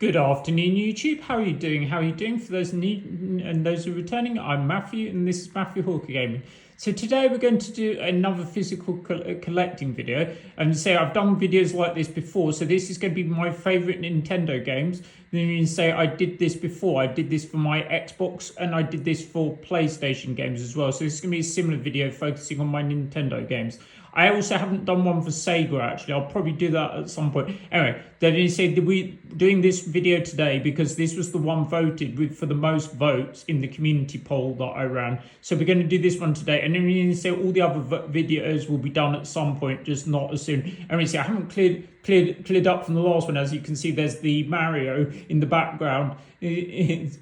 Good afternoon, YouTube. How are you doing? How are you doing? For those new and those who are returning, I'm Matthew, and this is Matthew Hawker Gaming. So today we're going to do another physical collecting video, and say I've done videos like this before. So this is going to be my favorite Nintendo games. Then you can say I did this before. I did this for my Xbox, and I did this for PlayStation games as well. So this is going to be a similar video focusing on my Nintendo games. I also haven't done one for Sega, actually. I'll probably do that at some point. Anyway, then you say we're doing this video today because this was the one voted with for the most votes in the community poll that I ran. So we're going to do this one today. And then you say all the other videos will be done at some point, just not as soon. Anyway, see, I haven't cleared up from the last one. As you can see, there's the Mario in the background.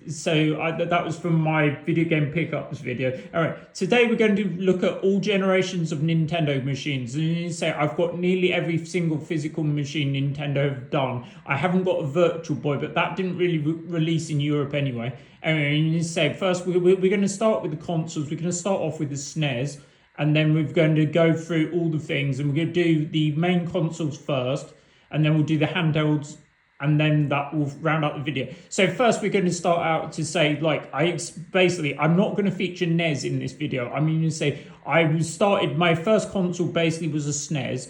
So that was from my video game pickups video. All right, today we're going to look at all generations of Nintendo machines. And you say I've got nearly every single physical machine Nintendo have done. I haven't got a Virtual Boy, but that didn't really release in Europe anyway. Anyway, you say first we're going to start with the consoles. We're going to start off with the SNES. And then we're going to go through all the things, and we're going to do the main consoles first, and then we'll do the handhelds, and then that will round out the video. So first we're going to start out to say, like, I'm not going to feature NES in this video. I'm going to say my first console basically was a SNES,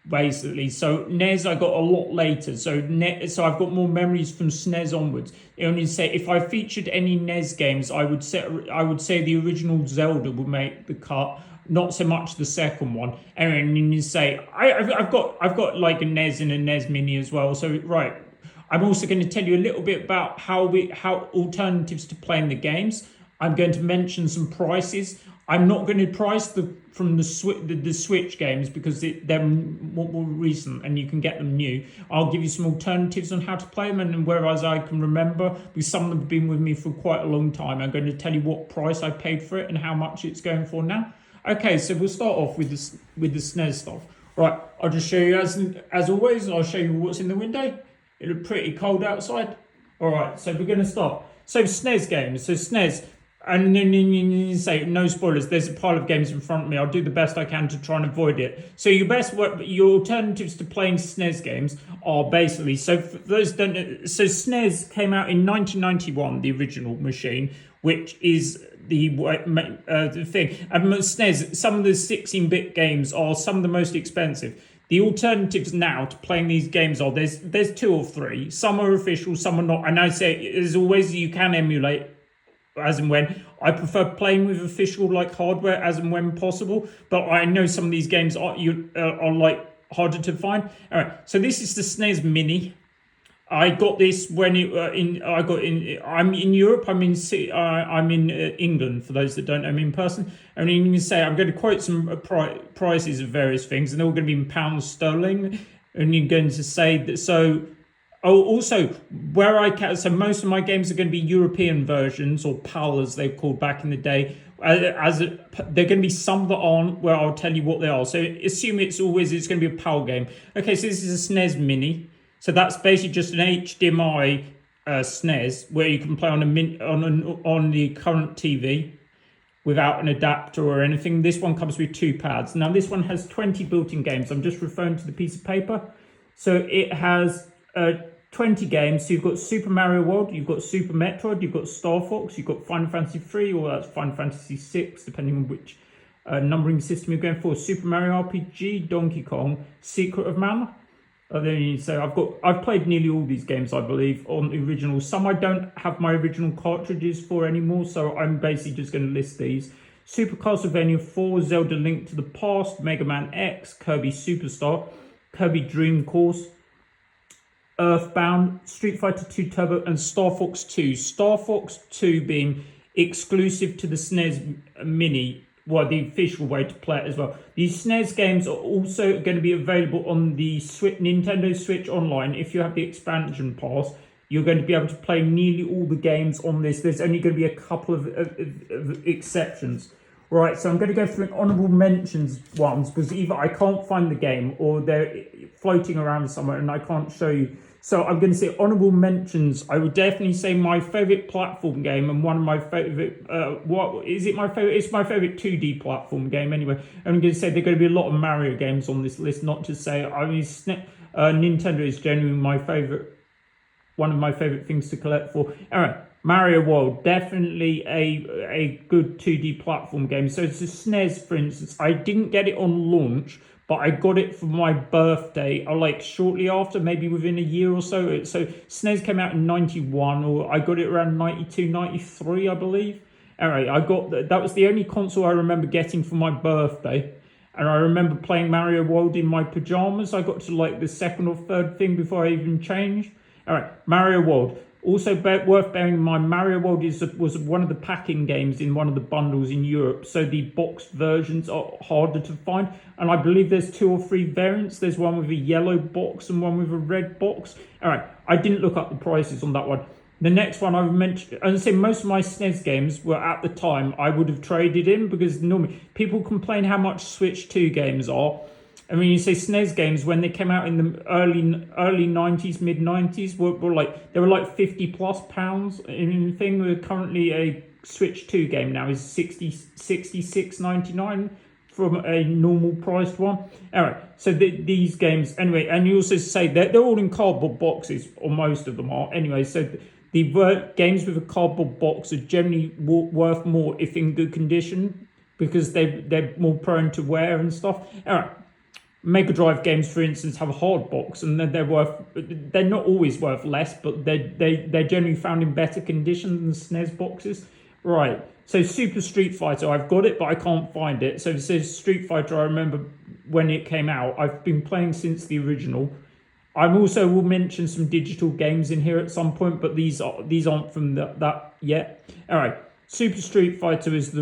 basically. So NES I got a lot later. So I've got more memories from SNES onwards. I only say if I featured any NES games, I would say the original Zelda would make the cut. Not so much the second one. And you say I've got like a NES and a NES Mini as well. So right, I'm also going to tell you a little bit about how alternatives to playing the games. I'm going to mention some prices. I'm not going to price the Switch games because they're more recent and you can get them new. I'll give you some alternatives on how to play them, and whereas I can remember, because some of them have been with me for quite a long time, I'm going to tell you what price I paid for it and how much it's going for now. Okay, so we'll start off with the SNES stuff. Right, I'll just show you as always. I'll show you what's in the window. It looked pretty cold outside. All right, so we're going to start. So SNES games. So SNES, and then you say no spoilers. There's a pile of games in front of me. I'll do the best I can to try and avoid it. So your alternatives to playing SNES games are basically so for those don't know, so SNES came out in 1991, the original machine, which is the thing. And SNES, some of the 16-bit games are some of the most expensive. The alternatives now to playing these games are there's two or three. Some are official, some are not. And I say, as always, you can emulate as and when. I prefer playing with official like hardware as and when possible. But I know some of these games are like harder to find. All right, so this is the SNES Mini. I got this when I'm in Europe. I'm in England. For those that don't know me in person, and you can say I'm going to quote some prices of various things, and they're all going to be in pounds sterling. And you're going to say that. So, also where I can. So most of my games are going to be European versions, or PAL as they're called back in the day. They're going to be some that aren't, where I'll tell you what they are. So assume it's going to be a PAL game. Okay, so this is a SNES Mini. So that's basically just an HDMI SNES where you can play on the current TV without an adapter or anything. This one comes with two pads. Now this one has 20 built-in games. I'm just referring to the piece of paper. So it has 20 games. So you've got Super Mario World, you've got Super Metroid, you've got Star Fox, you've got Final Fantasy 3, or that's Final Fantasy 6, depending on which numbering system you're going for. Super Mario RPG, Donkey Kong, Secret of Mana. Then you say I've played nearly all these games, I believe, on the original. Some I don't have my original cartridges for anymore, so I'm basically just going to list these. Super Castlevania 4, Zelda Link to the Past, Mega Man X, Kirby Superstar, Kirby Dream Course, Earthbound, Street Fighter 2 Turbo, and Star Fox 2. Star Fox 2 being exclusive to the SNES Mini. Well, the official way to play it as well. These SNES games are also going to be available on the Nintendo Switch Online. If you have the expansion pass, you're going to be able to play nearly all the games on this. There's only going to be a couple of exceptions. Right, so I'm going to go through honourable mentions ones, because either I can't find the game or they're floating around somewhere and I can't show you. So I'm going to say honourable mentions. I would definitely say my favourite platform game, and one of my favourite, what is it my favourite? It's my favourite 2D platform game anyway. I'm going to say there are going to be a lot of Mario games on this list, not to say, I mean, Nintendo is genuinely my favourite one of my favorite things to collect for. Anyway, Mario World, definitely a good 2D platform game. So it's a SNES, for instance. I didn't get it on launch, but I got it for my birthday, or like shortly after, maybe within a year or so. So SNES came out in 91, or I got it around 92, 93, I believe. Anyway, I got that was the only console I remember getting for my birthday. And I remember playing Mario World in my pajamas. I got to like the second or third thing before I even changed. All right, Mario World. Also worth bearing in mind, Mario World was one of the packing games in one of the bundles in Europe. So the boxed versions are harder to find. And I believe there's 2 or 3 variants. There's one with a yellow box and one with a red box. All right, I didn't look up the prices on that one. The next one I would mention, and say most of my SNES games were at the time I would have traded in, because normally people complain how much Switch 2 games are. I mean, you say SNES games when they came out in the early 90s, mid 90s were like, they were like £50+ in thing. We're currently a Switch 2 game now is 66.99 from a normal priced one. All right, so these games anyway, and you also say that they're all in cardboard boxes, or most of them are anyway. So the games with a cardboard box are generally worth more if in good condition, because they're more prone to wear and stuff. All right. Mega Drive games, for instance, have a hard box, and they're not always worth less, but they're generally found in better condition than the SNES boxes. Right. So Super Street Fighter, I've got it, but I can't find it. So it says Street Fighter, I remember when it came out. I've been playing since the original. I also will mention some digital games in here at some point, but these aren't from that yet. All right. Super Street Fighter is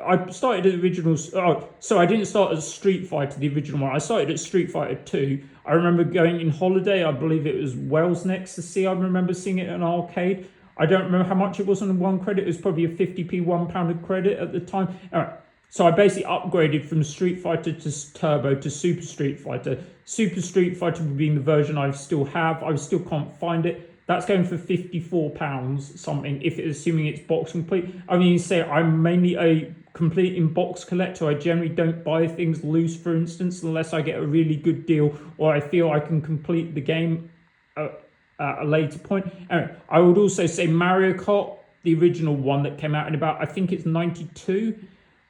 I started at the original. Oh, so I didn't start at Street Fighter, the original one. I started at Street Fighter 2. I remember going in holiday. I believe it was Wales Next to see. I remember seeing it in an arcade. I don't remember how much it was on one credit. It was probably a 50p £1 credit at the time. All right. So I basically upgraded from Street Fighter to Turbo to Super Street Fighter. Super Street Fighter being the version I still have. I still can't find it. That's going for £54 something, assuming it's box complete. I mean, you say I'm mainly a complete in box collector. I generally don't buy things loose, for instance, unless I get a really good deal or I feel I can complete the game at a later point. Anyway, I would also say Mario Kart, the original one that came out in about, I think it's 92,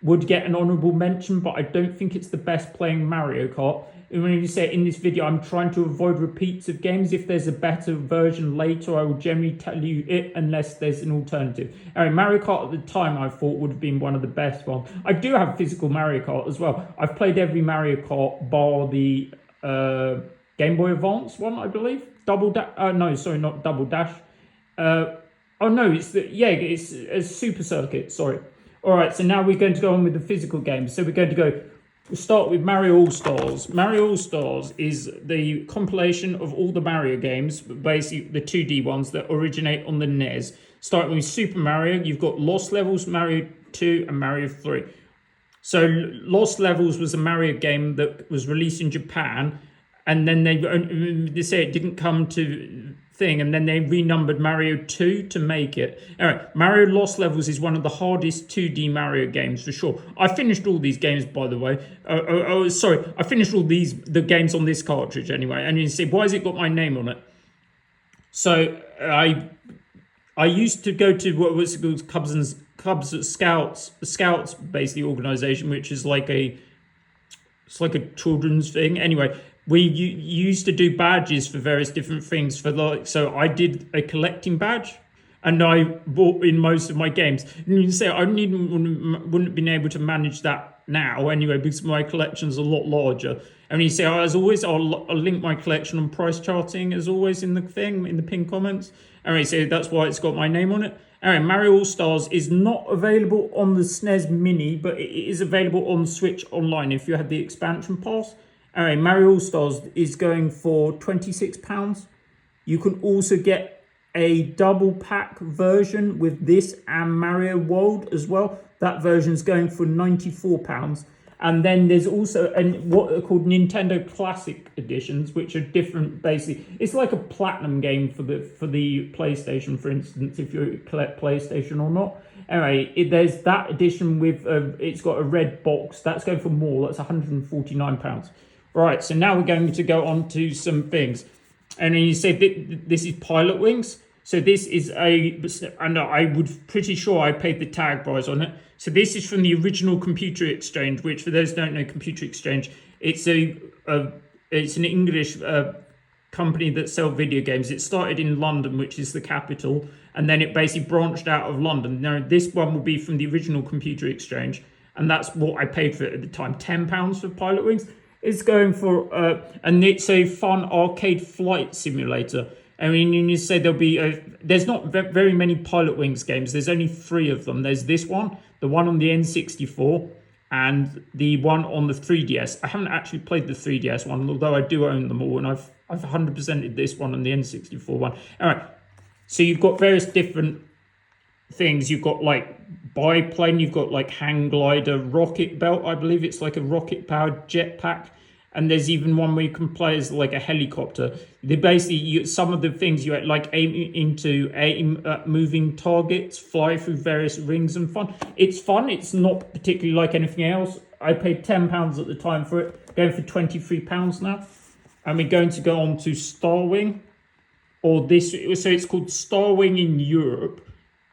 would get an honourable mention, but I don't think it's the best playing Mario Kart. And when you say in this video, I'm trying to avoid repeats of games. If there's a better version later, I will generally tell you it unless there's an alternative. Anyway, Mario Kart at the time I thought would have been one of the best ones. I do have physical Mario Kart as well. I've played every Mario Kart bar the Game Boy Advance one, I believe. Double Dash. No, sorry, not Double Dash. Oh no, it's a Super Circuit. Sorry. All right, so now we're going to go on with the physical games. So we're going to we'll start with Mario All-Stars. Mario All-Stars is the compilation of all the Mario games, basically the 2D ones that originate on the NES. Starting with Super Mario, you've got Lost Levels, Mario 2, and Mario 3. So Lost Levels was a Mario game that was released in Japan, and then they say it didn't come to thing, and then they renumbered Mario 2 to make it. Anyway, Mario Lost Levels is one of the hardest 2D Mario games for sure. I finished all these games, by the way. Sorry, I finished all the games on this cartridge anyway. And you see, why has it got my name on it? So I used to go to what was called Cubs Scouts basically organization, which is like a children's thing. Anyway, we used to do badges for various different things. So I did a collecting badge, and I bought in most of my games. And you can say I wouldn't have been able to manage that now anyway, because my collection's a lot larger. And you say, as always, I'll link my collection on price charting as always in the thing, in the pinned comments. Anyway, so that's why it's got my name on it. Anyway, Mario All-Stars is not available on the SNES Mini, but it is available on Switch Online if you had the expansion pass. Anyway, Mario All-Stars is going for £26. You can also get a double pack version with this and Mario World as well. That version's going for £94. And then there's also what are called Nintendo Classic Editions, which are different. Basically, it's like a platinum game for the PlayStation, for instance, if you collect PlayStation or not. Anyway, there's that edition with it's got a red box. That's going for more. That's £149. Right. So now we're going to go on to some things. And then you say this is Pilot Wings. So this is and I would pretty sure I paid the tag price on it. So this is from the original Computer Exchange, which for those who don't know, Computer Exchange, it's it's an English company that sell video games. It started in London, which is the capital, and then it basically branched out of London. Now this one will be from the original Computer Exchange, and that's what I paid for it at the time, £10 for Pilot Wings. It's going for and it's a fun arcade flight simulator. I mean, you say there'll be there's not very many Pilot Wings games. There's only 3 of them. There's this one, the one on the N64, and the one on the 3DS. I haven't actually played the 3DS one, although I do own them all, and I've 100%ed this one and the N64 one. All right, so you've got various different things. You've got like biplane, you've got like hang glider, rocket belt, I believe it's like a rocket powered jetpack. And there's even one where you can play as like a helicopter. They basically, some of the things you like aim at moving targets, fly through various rings and fun. It's fun. It's not particularly like anything else. I paid £10 at the time for it, going for £23 now. And we're going to go on to Starwing, or this. So it's called Starwing in Europe.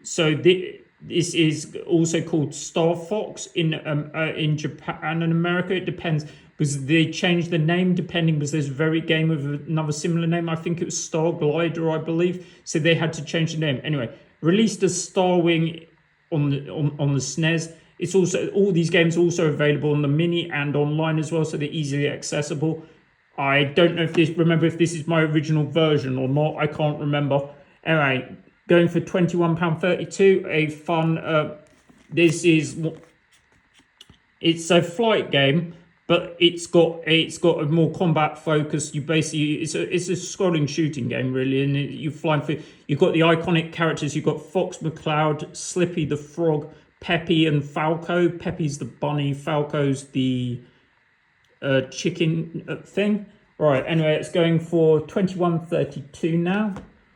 So this is also called Star Fox in Japan and America. It depends, because they changed the name depending, because there's a very game with another similar name. I think it was Star Glider, I believe. So they had to change the name. Anyway, released as Starwing on the SNES. It's also, all these games are also available on the Mini and online as well, so they're easily accessible. I don't know if this is my original version or not. I can't remember. Anyway, going for £21.32, a fun. It's a flight game, but it's got a more combat focus. You basically, it's a scrolling shooting game really, and you fly through. You've got the iconic characters. You've got Fox McCloud, Slippy the Frog, Peppy and Falco. Peppy's the bunny, Falco's the chicken thing. Right. Anyway, it's going for £21.32 now.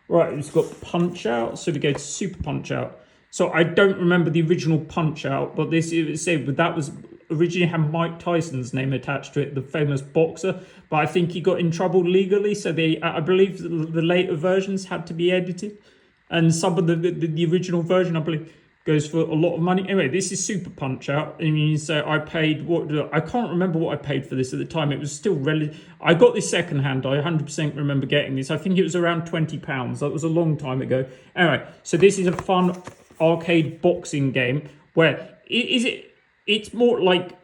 Right, it's got Punch Out, so we go to Super Punch Out. So I don't remember the original Punch Out, but that was originally had Mike Tyson's name attached to it, the famous boxer. But I think he got in trouble legally, so I believe the later versions had to be edited, and some of the original version, I believe, goes for a lot of money. Anyway, this is Super Punch Out, and you say I paid I can't remember what I paid for this at the time. It was still relative. I got this secondhand. I 100% remember getting this. I think it was around £20. That was a long time ago. Anyway, so this is a fun arcade boxing game where it's more like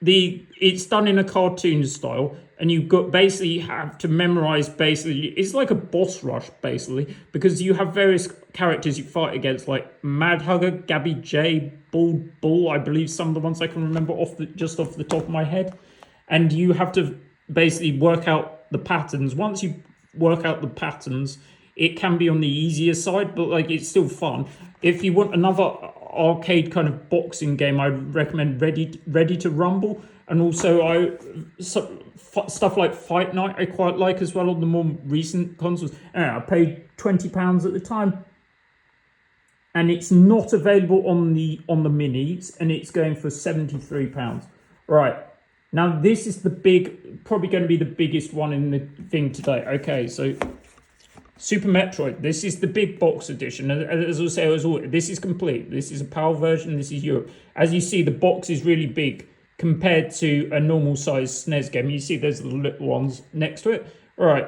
it's done in a cartoon style, and you've got basically have to memorize. Basically, it's like a boss rush basically, because you have various characters you fight against, like Mad Hugger, Gabby J, Bull. I believe some of the ones I can remember just off the top of my head, and you have to basically work out the patterns. Once you work out the patterns, it can be on the easier side, but like it's still fun. If you want another arcade kind of boxing game, I'd recommend Ready to Rumble, and also stuff like Fight Night I quite like as well on the more recent consoles. Anyway, I paid £20 at the time, and it's not available on the minis, and it's going for £73. Right, now this is probably going to be the biggest one in the thing today. Okay, so Super Metroid. This is the big box edition. As I say, this is complete. This is a PAL version. This is Europe. As you see, the box is really big compared to a normal size SNES game. You see there's the little ones next to it. All right.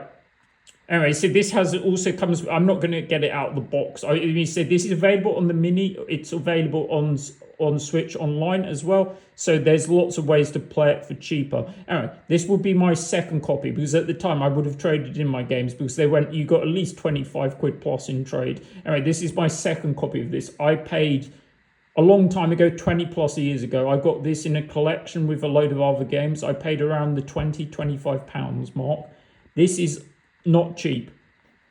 Anyway, so this comes. I'm not going to get it out of the box. You said this is available on the Mini. It's available on Switch online as well. So there's lots of ways to play it for cheaper. Anyway, this would be my second copy, because at the time I would have traded in my games, because you got at least 25 quid plus in trade. Anyway, this is my second copy of this. I paid a long time ago, 20 plus years ago. I got this in a collection with a load of other games. I paid around the £25 mark. This is not cheap.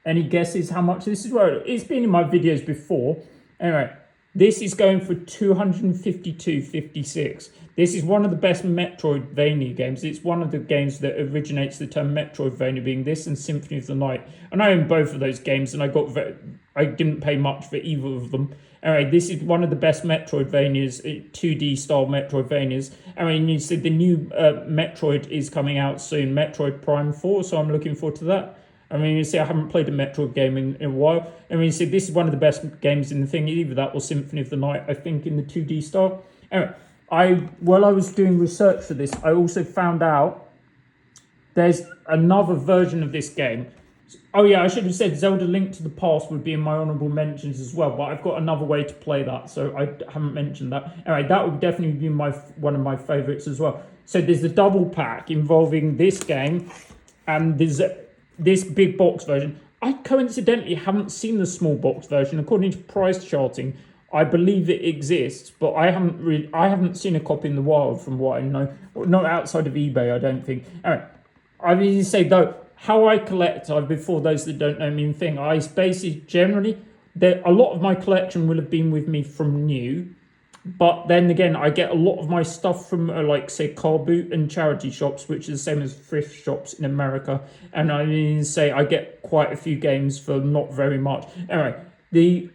Any guesses how much this is worth? It's been in my videos before. Anyway, this is going for £252.56. This is one of the best Metroidvania games. It's one of the games that originates the term Metroidvania, being this and Symphony of the Night. And I own both of those games, and I didn't pay much for either of them. Anyway, this is one of the best Metroidvanias, 2D style Metroidvanias. I mean, you said the new Metroid is coming out soon, Metroid Prime 4, so I'm looking forward to that. I mean, you see, I haven't played a Metroid game in a while. I mean, you see, this is one of the best games in the thing. Either that or Symphony of the Night, I think, in the 2D style. Anyway, while I was doing research for this, I also found out there's another version of this game. Oh yeah, I should have said Zelda Link to the Past would be in my honourable mentions as well, but I've got another way to play that, so I haven't mentioned that. Anyway, that would definitely be one of my favourites as well. So there's the double pack involving this game, and there's this big box version. I coincidentally haven't seen the small box version. According to price charting, I believe it exists, but I haven't seen a copy in the wild from what I know. Not outside of eBay, I don't think. Anyway, I mean to say though, how I collect, before those that don't know me and thing, I basically generally, a lot of my collection will have been with me from new, but then again, I get a lot of my stuff from like say car boot and charity shops, which is the same as thrift shops in America. And I mean to say I get quite a few games for not very much. Anyway, the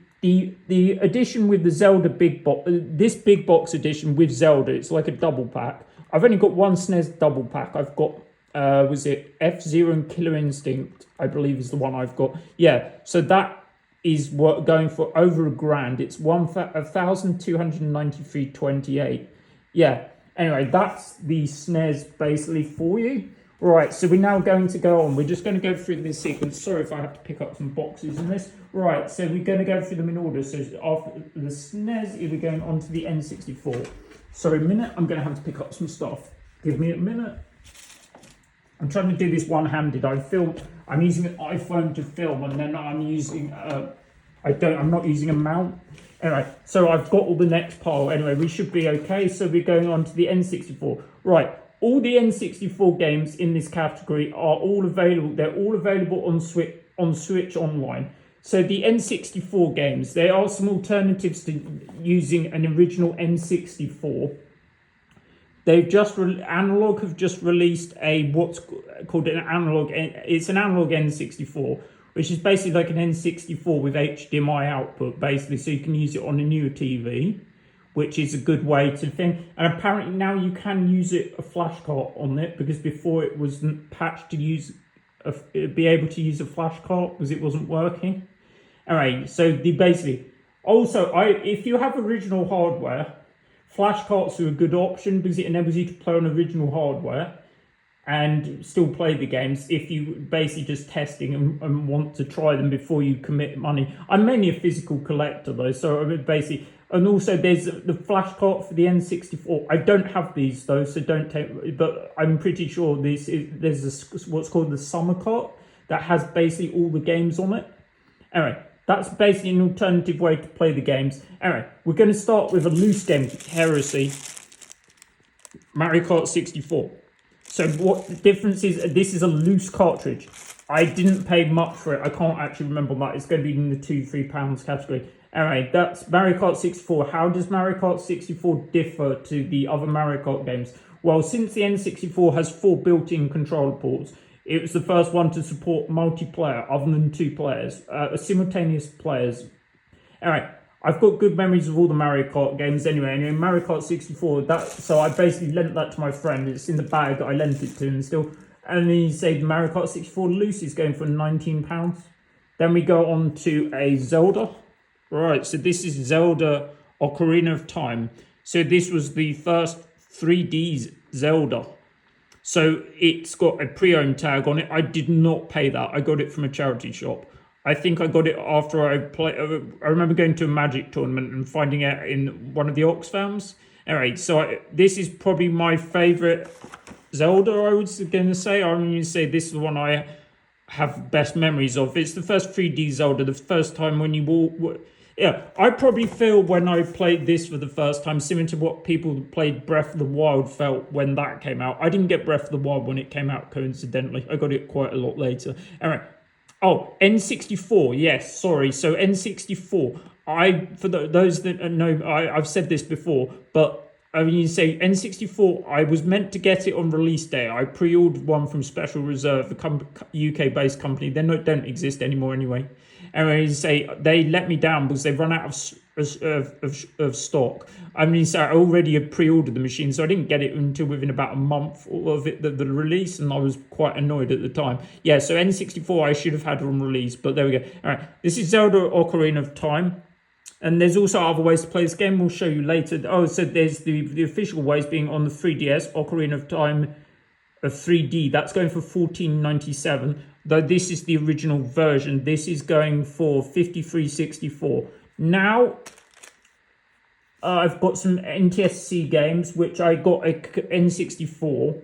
edition with the Zelda big box, this big box edition with Zelda, it's like a double pack. I've only got one SNES double pack. I've got was it F-Zero and Killer Instinct, I believe is the one I've got. Yeah, so that is what going for over $1,000. It's 1,293.28. Yeah, anyway, that's the SNES basically for you. Right, so we're now going to go on. We're just going to go through this sequence. Sorry if I have to pick up some boxes in this. Right, so we're going to go through them in order. So after the SNES, we're going on to the N64. Sorry, a minute, I'm going to have to pick up some stuff. Give me a minute. I'm trying to do this one-handed. I'm using an iPhone to film, and then I'm using I'm not using a mount. Anyway, so I've got all the next pile. Anyway, we should be okay. So we're going on to the N64. Right, all the N64 games in this category are all available. They're all available on Switch Online. So the N64 games, there are some alternatives to using an original N64. They've Analog have just released what's called an analog. It's an analog N64, which is basically like an N64 with HDMI output, basically, so you can use it on a newer TV, which is a good way to think. And apparently now you can use a flash card on it, because before it wasn't patched to be able to use a flash card because it wasn't working. Alright, so if you have original hardware, flash cards are a good option because it enables you to play on original hardware and still play the games if you basically just testing and want to try them before you commit money. I'm mainly a physical collector though, so I mean basically, and also there's the flash card for the N64. I don't have these though, so don't take, but I'm pretty sure there's what's called the summer cart that has basically all the games on it. Anyway, that's basically an alternative way to play the games. Anyway, we're going to start with a loose game, Heresy, Mario Kart 64. So what the difference is, this is a loose cartridge. I didn't pay much for it. I can't actually remember that. It's going to be in the £2-3 category. Anyway, that's Mario Kart 64. How does Mario Kart 64 differ to the other Mario Kart games? Well, since the N64 has 4 built-in controller ports, it was the first one to support multiplayer other than 2 players, simultaneous players. Anyway, I've got good memories of all the Mario Kart games anyway. And in Mario Kart 64, so I basically lent that to my friend. It's in the bag that I lent it to him still. And then you say Mario Kart 64 loose is going for £19. Then we go on to a Zelda. Right, so this is Zelda Ocarina of Time. So this was the first 3D Zelda. So it's got a pre-owned tag on it. I did not pay that. I got it from a charity shop. I think I got it after I remember going to a Magic tournament and finding it in one of the Oxfams. Anyway, so this is probably my favourite Zelda, I was going to say. I'm going to say this is the one I have best memories of. It's the first 3D Zelda, the first time when you walk. Yeah, I probably feel when I played this for the first time, similar to what people who played Breath of the Wild felt when that came out. I didn't get Breath of the Wild when it came out, coincidentally. I got it quite a lot later. Anyway, N64, yes, sorry. So N64, those that know, I've said this before, but I mean, you say N64, I was meant to get it on release day. I pre-ordered one from Special Reserve, a UK-based company. They don't exist anymore anyway. And you say they let me down because they've run out of of stock. I mean, so I already had pre-ordered the machine, so I didn't get it until within about a month of it, the release, and I was quite annoyed at the time. Yeah, so N64 I should have had on release, but there we go. All right, this is Zelda Ocarina of Time. And there's also other ways to play this game. We'll show you later. Oh, so there's the official ways being on the 3DS, Ocarina of Time of 3D. That's going for $14.97. Though this is the original version. This is going for $53.64. Now, I've got some NTSC games, which I got a N64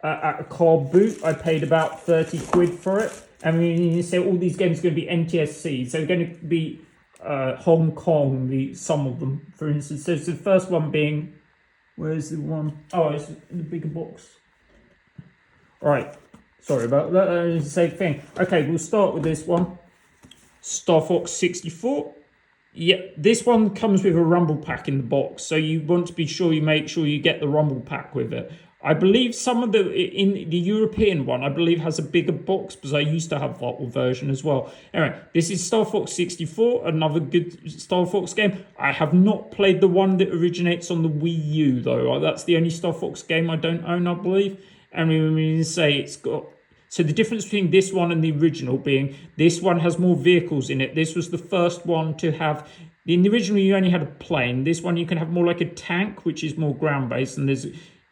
at a car boot. I paid about 30 quid for it. I mean, you say all these games are going to be NTSC. So they're going to be Hong Kong, some of them, for instance. So the first one being, where's the one? Oh, it's the bigger box. All right, sorry about that. It's the same thing. Okay, we'll start with this one. Star Fox 64. Yeah, this one comes with a rumble pack in the box, so you want to be sure you make sure you get the rumble pack with it. I believe some of in the European one, I believe has a bigger box, because I used to have that version as well. Anyway, this is Star Fox 64, another good Star Fox game. I have not played the one that originates on the Wii U, though. That's the only Star Fox game I don't own, I believe. And we say it's got... So the difference between this one and the original being, this one has more vehicles in it. This was the first one to have... In the original, you only had a plane. This one, you can have more like a tank, which is more ground-based,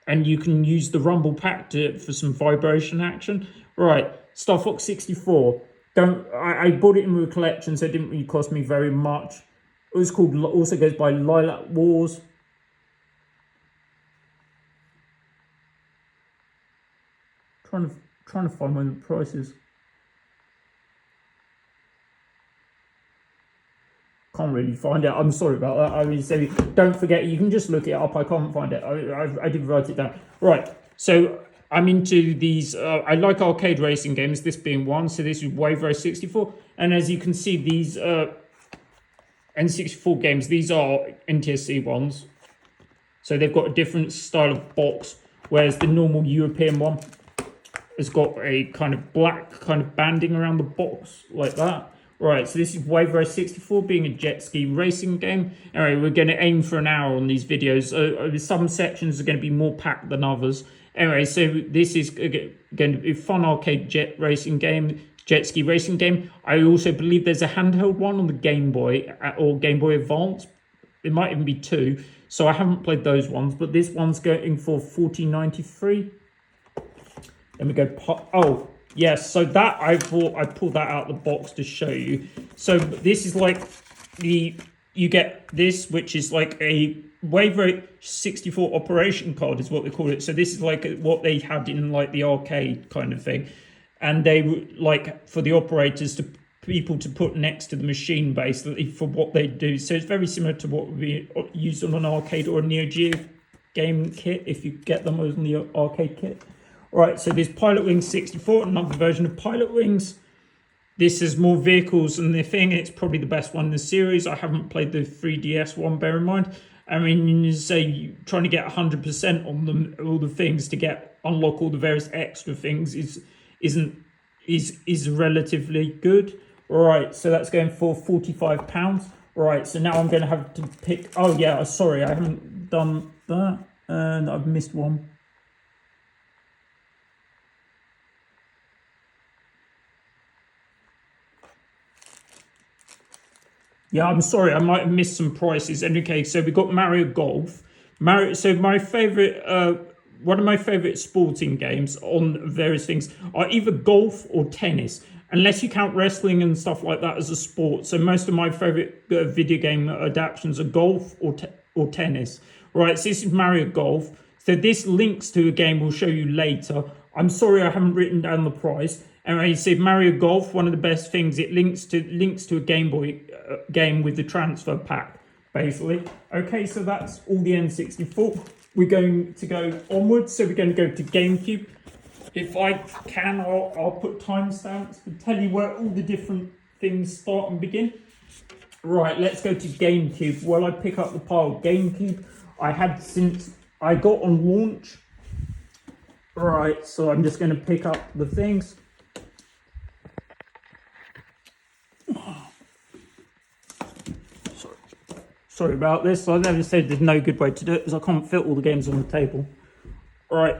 and you can use the rumble pack for some vibration action. Right, Star Fox 64. I bought it in a collection, so it didn't really cost me very much. It was called, also goes by Lilac Wars. Trying to find one of the prices. Can't really find it. I'm sorry about that. I mean, so don't forget, you can just look it up. I can't find it. I did write it down. Right. So I'm into these. I like arcade racing games. This being one. So this is Wave Race 64. And as you can see, these N64 games. These are NTSC ones. So they've got a different style of box, whereas the normal European one has got a kind of black kind of banding around the box like that. Right, so this is Wave Race 64 being a jet ski racing game. Anyway, we're going to aim for an hour on these videos. Some sections are going to be more packed than others. Anyway, so this is going to be a fun arcade jet ski racing game. I also believe there's a handheld one on the Game Boy or Game Boy Advance. It might even be two. So I haven't played those ones, but this one's going for $14.93. Then we go, oh, yes, so that I pulled that out of the box to show you. So this is like you get this, which is like a Wave Race 64 operation card is what they call it. So this is like what they had in like the arcade kind of thing. And they like for the operators to people to put next to the machine basically for what they do. So it's very similar to what would be used on an arcade or a Neo Geo game kit if you get them on the arcade kit. Right, so there's Pilot Wings 64, another version of Pilot Wings. This has more vehicles than the thing. It's probably the best one in the series. I haven't played the 3DS one, bear in mind. I mean, you say trying to get 100% on them, all the things to unlock all the various extra things is relatively good. Right, so that's going for £45. Right, so now I'm going to have to pick... Oh, yeah, sorry, I haven't done that. And I've missed one. Yeah, I'm sorry, I might have missed some prices. And okay, so we got Mario Golf. So my favorite, one of my favorite sporting games on various things are either golf or tennis, unless you count wrestling and stuff like that as a sport. So most of my favorite video game adaptations are golf or tennis. Right, so this is Mario Golf. So this links to a game we'll show you later. I'm sorry I haven't written down the price. And you see Mario Golf, one of the best things, it links to a Game Boy game with the transfer pack, basically. Okay, so that's all the N64. We're going to go onwards, so we're going to go to GameCube. If I can, I'll put timestamps to tell you where all the different things start and begin. Right, let's go to GameCube. While I pick up the pile, GameCube I had since I got on launch. Right, so I'm just going to pick up the things. Sorry. Sorry about this. I never said there's no good way to do it because I can't fit all the games on the table. All right,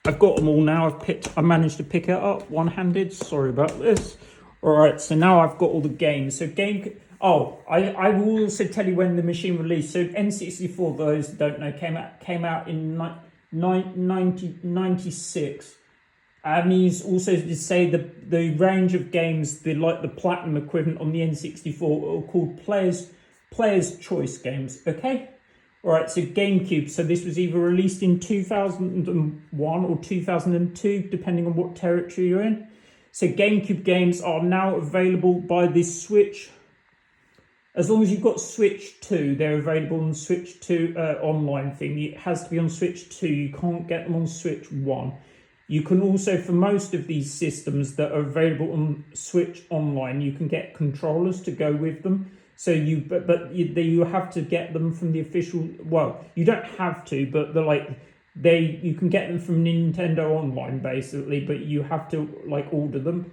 I've got them all now. I managed to pick it up one-handed. Sorry about this. All right, so now I've got all the games. So I will also tell you when the machine released. So N64, those that don't know, came out in 1996. Means also to say the range of games, the platinum equivalent on the N64, are called player's choice games. Okay. All right, so GameCube. So this was either released in 2001 or 2002, depending on what territory you're in. So GameCube games are now available by this Switch. As long as you've got Switch 2, they're available on Switch 2 online thing. It has to be on Switch 2. You can't get them on Switch 1. You can also, for most of these systems that are available on Switch Online, you can get controllers to go with them. So you have to get them from the official. Well, you don't have to, but you can get them from Nintendo Online basically, but you have to order them.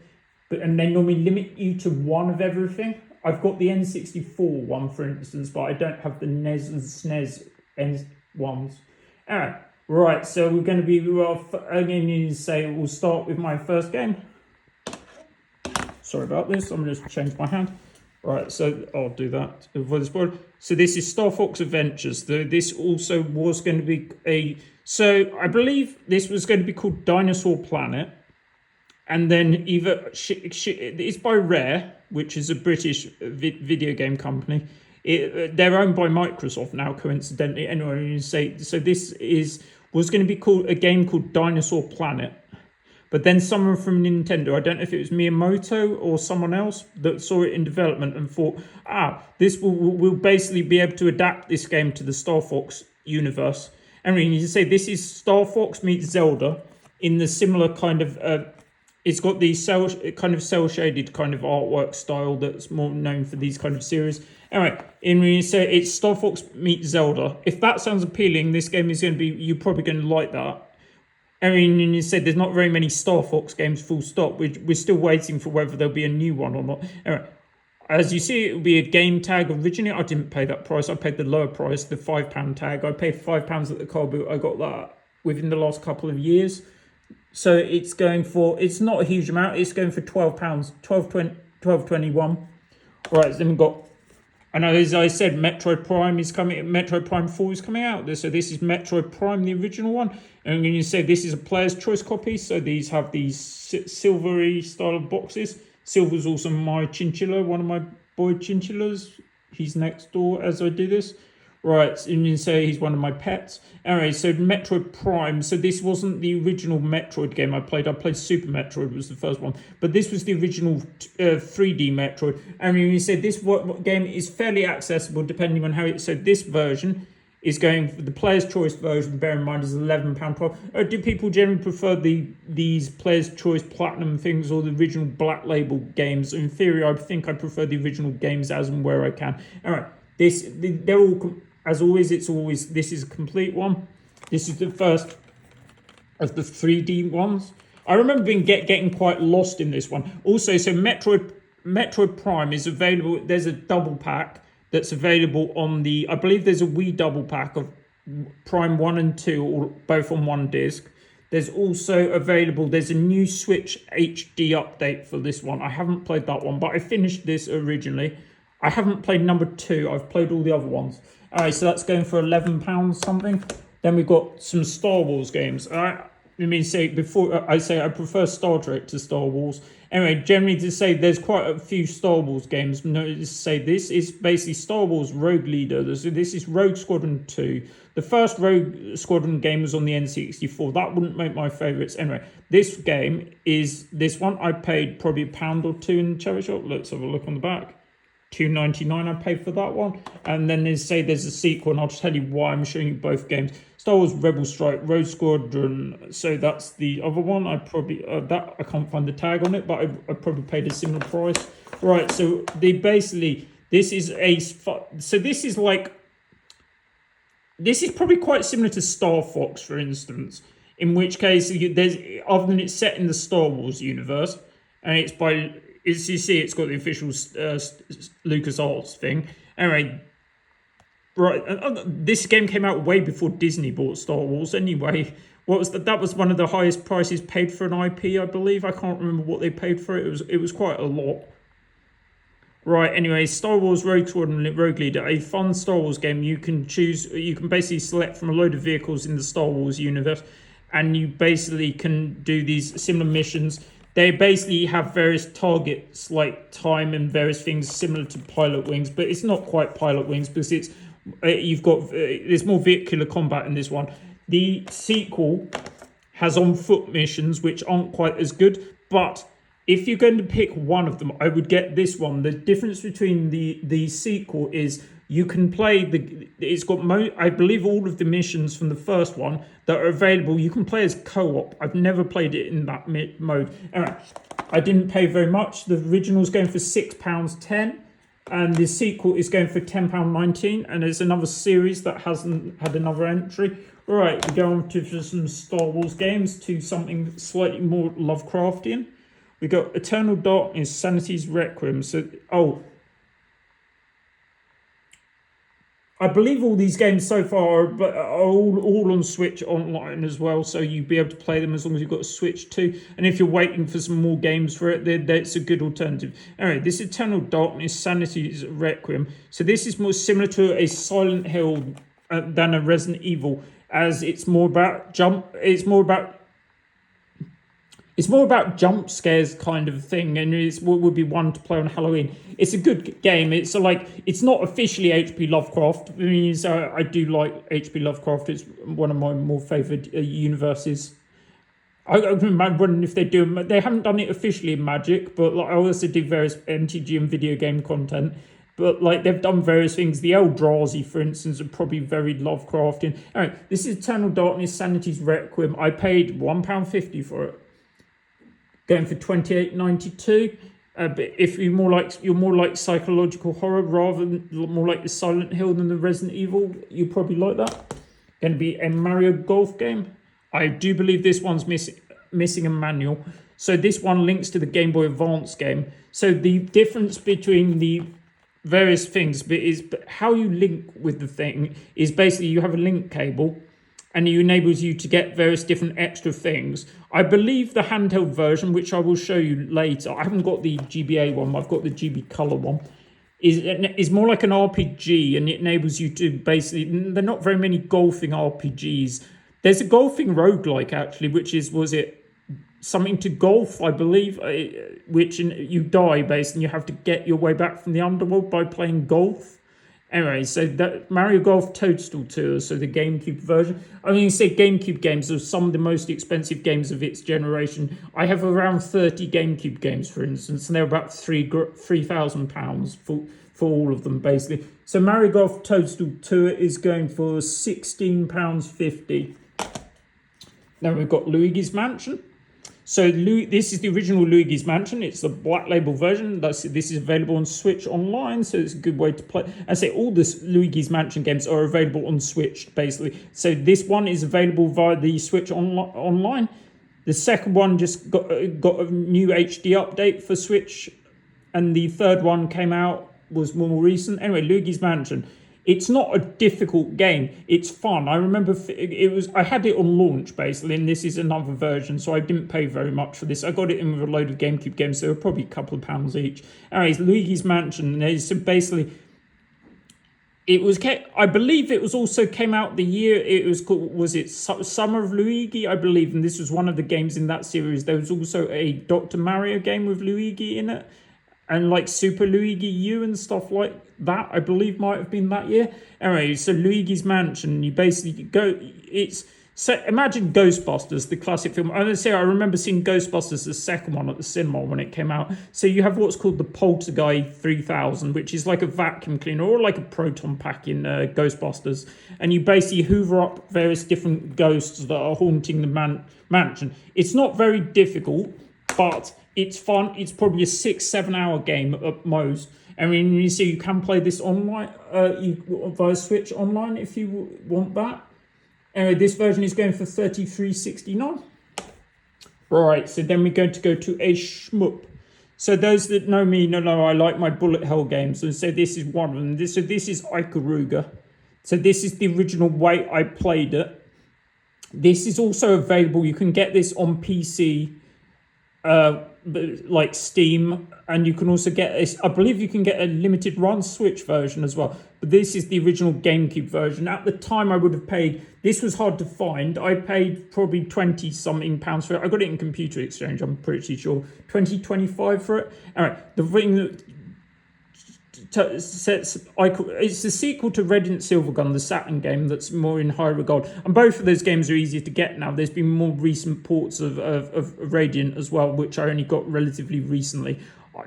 And they normally limit you to one of everything. I've got the N64 one, for instance, but I don't have the NES and SNES ones. All right. Right, so we're going to be, again, you say we'll start with my first game. Sorry about this, I'm going to change my hand. Right, so I'll do that for this board. So this is Star Fox Adventures. This also was going to be so I believe this was going to be called Dinosaur Planet. And then it's by Rare, which is a British video game company. They're owned by Microsoft now, coincidentally. Anyway, you say so. This was going to be called a game called Dinosaur Planet, but then someone from Nintendo, I don't know if it was Miyamoto or someone else, that saw it in development and thought, this will basically be able to adapt this game to the Star Fox universe. And you can say this is Star Fox meets Zelda in the similar kind of. It's got the cel-shaded kind of artwork style that's more known for these kind of series. Anyway, when you say it's Star Fox meets Zelda, if that sounds appealing, this game is going to be, you're probably going to like that. I mean, you said there's not very many Star Fox games, full stop. We're still waiting for whether there'll be a new one or not. Anyway, as you see, it will be a game tag. Originally, I didn't pay that price. I paid the lower price, the £5 tag. I paid £5 at the car boot. I got that within the last couple of years. So it's going for, it's not a huge amount. It's going for £12, £12.21. Right, then we've got, and as I said, Metroid Prime is coming. Metroid Prime 4 is coming out. So this is Metroid Prime, the original one. And when you say this is a player's choice copy, so these have these silvery style of boxes. Silver's also my chinchilla, one of my boy chinchillas. He's next door as I do this. Right, and you say he's one of my pets. Anyway, so Metroid Prime. So this wasn't the original Metroid game I played. I played Super Metroid, was the first one. But this was the original 3D Metroid. And you said this game is fairly accessible depending on how it... So this version is going for the player's choice version, bear in mind, is £11 price. Do people generally prefer these player's choice platinum things or the original black label games? In theory, I think I prefer the original games as and where I can. All right, they're all... As always, this is a complete one. This is the first of the 3D ones. I remember getting quite lost in this one. Also, so Metroid Prime is available. There's a double pack that's available on the. I believe there's a Wii double pack of Prime 1 and 2, or both on one disc. There's also available. There's a new Switch HD update for this one. I haven't played that one, but I finished this originally. I haven't played number 2. I've played all the other ones. All right, so that's going for £11 something. Then we've got some Star Wars games. All right, let me say before I say I prefer Star Trek to Star Wars. Anyway, generally to say there's quite a few Star Wars games. Notice to say this is basically Star Wars Rogue Leader. So this is Rogue Squadron 2. The first Rogue Squadron game was on the N64. That wouldn't make my favourites. Anyway, this game is this one. I paid probably £1 or £2 in the charity shop. Let's have a look on the back. $2.99 I paid for that one. And then they say there's a sequel, and I'll just tell you why I'm showing you both games. Star Wars Rebel Strike, Rogue Squadron. So that's the other one. I probably that I can't find the tag on it, but I probably paid a similar price. Right, so they basically this is probably quite similar to Star Fox, for instance. In which case, there's other than it's set in the Star Wars universe, and it's by. As you see, it's got the official LucasArts thing. Anyway, Right, this game came out way before Disney bought Star Wars. Anyway, what was that? That was one of the highest prices paid for an IP, I believe. I can't remember what they paid for it. It was quite a lot. Right, anyway, Star Wars Rogue Squadron Rogue Leader, a fun Star Wars game. You can basically select from a load of vehicles in the Star Wars universe, and you basically can do these similar missions. They basically have various targets like time and various things similar to Pilot Wings, but it's not quite Pilot Wings because there's more vehicular combat in this one. The sequel has on foot missions which aren't quite as good, but if you're going to pick one of them, I would get this one. The difference between the sequel is you can play it's got I believe all of the missions from the first one that are available. You can play as co-op. I've never played it in that mode. Anyway, I didn't pay very much. The original's going for £6.10. And the sequel is going for £10.19, and there's another series that hasn't had another entry. Right, we go on to some Star Wars games, to something slightly more Lovecraftian. We got Eternal Darkness, Sanity's Requiem. I believe all these games so far are all on Switch online as well, so you'll be able to play them as long as you've got a Switch too. And if you're waiting for some more games for it, it's a good alternative. Anyway, this Eternal Darkness, Sanity's Requiem. So this is more similar to a Silent Hill than a Resident Evil, as it's more about jump scares kind of thing, and it's what would be one to play on Halloween. It's a good game. It's not officially H.P. Lovecraft. I mean, I do like H.P. Lovecraft. It's one of my more favoured universes. I remember wondering if they haven't done it officially in Magic, but I also do various MTG and video game content. But they've done various things. The Eldrazi, for instance, are probably very Lovecraftian. Anyway, this is Eternal Darkness, Sanity's Requiem. I paid £1.50 for it, going for $28.92. But if you're more like psychological horror rather than more like the Silent Hill than the Resident Evil, you probably like that. Going to be a Mario Golf game. I do believe this one's missing a manual. So this one links to the Game Boy Advance game. So the difference between the various things is how you link with the thing is basically you have a link cable, and it enables you to get various different extra things. I believe the handheld version, which I will show you later, I haven't got the GBA one, I've got the GB Color one, is more like an RPG, and it enables you to basically, there are not very many golfing RPGs. There's a golfing roguelike actually, which was it something to golf, I believe, which you die basically, and you have to get your way back from the underworld by playing golf. Anyway, so that Mario Golf Toadstool Tour, so the GameCube version. I mean, you say GameCube games are some of the most expensive games of its generation. I have around 30 GameCube games, for instance, and they're about £3,000 for all of them, basically. So Mario Golf Toadstool Tour is going for £16.50. Now we've got Luigi's Mansion. So this is the original Luigi's Mansion. It's the black label version. This is available on Switch Online, so it's a good way to play. I say all the Luigi's Mansion games are available on Switch, basically. So this one is available via the Switch Online. The second one just got a new HD update for Switch, and the third one was more recent. Anyway, Luigi's Mansion. It's not a difficult game. It's fun. I remember I had it on launch basically, and this is another version, so I didn't pay very much for this. I got it in with a load of GameCube games, so they were probably a couple of pounds each. Anyways, Luigi's Mansion. So basically, I believe it was also came out the year it was called. Was it Summer of Luigi? I believe, and this was one of the games in that series. There was also a Dr. Mario game with Luigi in it, and like Super Luigi U and stuff like that, I believe might have been that year. Anyway, so Luigi's Mansion, you basically imagine Ghostbusters, the classic film. I remember seeing Ghostbusters, the second one, at the cinema when it came out. So you have what's called the Poltergeist 3000, which is like a vacuum cleaner or like a proton pack in Ghostbusters. And you basically hoover up various different ghosts that are haunting the mansion. It's not very difficult, but it's fun. It's probably a 6-7 hour game at most. I mean, you can play this online, via Switch Online if you want that. Anyway, this version is going for $33.69. Right, so then we're going to go to a shmup. So those that know me know I like my bullet hell games, and so this is one of them. This is Ikaruga. So this is the original way I played it. This is also available. You can get this on PC, like Steam, and you can also get this. I believe you can get a limited run Switch version as well. But this is the original GameCube version. At the time, I would have paid. This was hard to find. I paid probably 20 something pounds for it. I got it in Computer Exchange. I'm pretty sure 25 for it. All right, the thing that it's the sequel to Radiant Silvergun, the Saturn game that's more in high regard, and both of those games are easier to get now. There's been more recent ports of Radiant as well, which I only got relatively recently.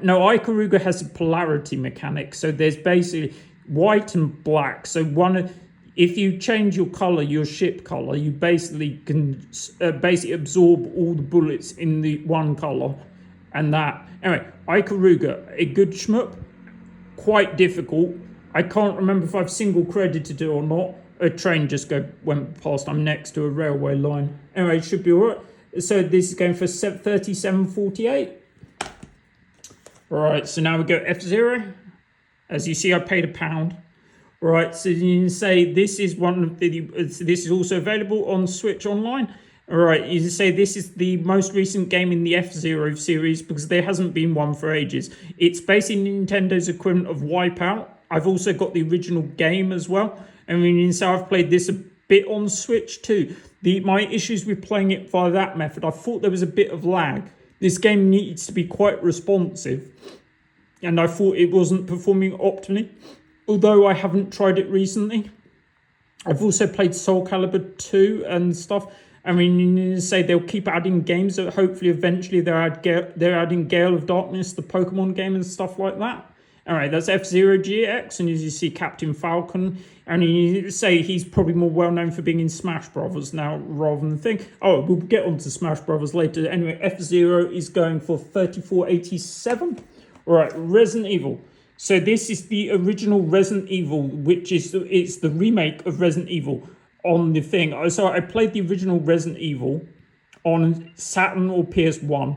Now, Ikaruga has a polarity mechanic, so there's basically white and black. So if you change your color, your ship color, you basically can basically absorb all the bullets in the one color, and that. Anyway, Ikaruga, a good shmup. Quite difficult. I can't remember if I've single credited it or not. A train just went past. I'm next to a railway line. Anyway, it should be alright. So this is going for 37.48. Right, so now we go F-Zero. As you see, I paid £1. Right, so you can say this is this is also available on Switch Online. All right, you can say this is the most recent game in the F-Zero series because there hasn't been one for ages. It's basically Nintendo's equivalent of Wipeout. I've also got the original game as well. I mean, so I've played this a bit on Switch too. My issues with playing it via that method, I thought there was a bit of lag. This game needs to be quite responsive, and I thought it wasn't performing optimally, although I haven't tried it recently. I've also played Soul Calibur 2 and stuff. I mean, you say they'll keep adding games, so hopefully eventually they're adding Gale of Darkness, the Pokemon game and stuff like that. All right, that's F-Zero GX, and as you see, Captain Falcon, and you say he's probably more well-known for being in Smash Brothers now rather than the thing. Oh, we'll get onto Smash Brothers later. Anyway, F-Zero is going for 34.87. All right, Resident Evil. So this is the original Resident Evil, which is it's the remake of Resident Evil on the thing. So I played the original Resident Evil on Saturn or PS1,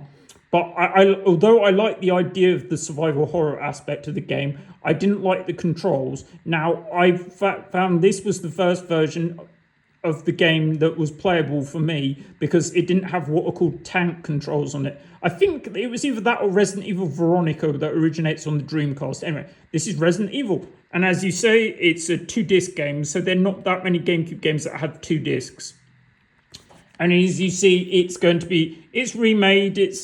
but although I like the idea of the survival horror aspect of the game, I didn't like the controls. Now, I found this was the first version of the game that was playable for me because it didn't have what are called tank controls on it. I think it was either that or Resident Evil Veronica that originates on the Dreamcast. Anyway, this is Resident Evil. And as you say, it's a 2-disc game, so there are not that many GameCube games that have 2 discs. And as you see, it's going to be, it's remade, it's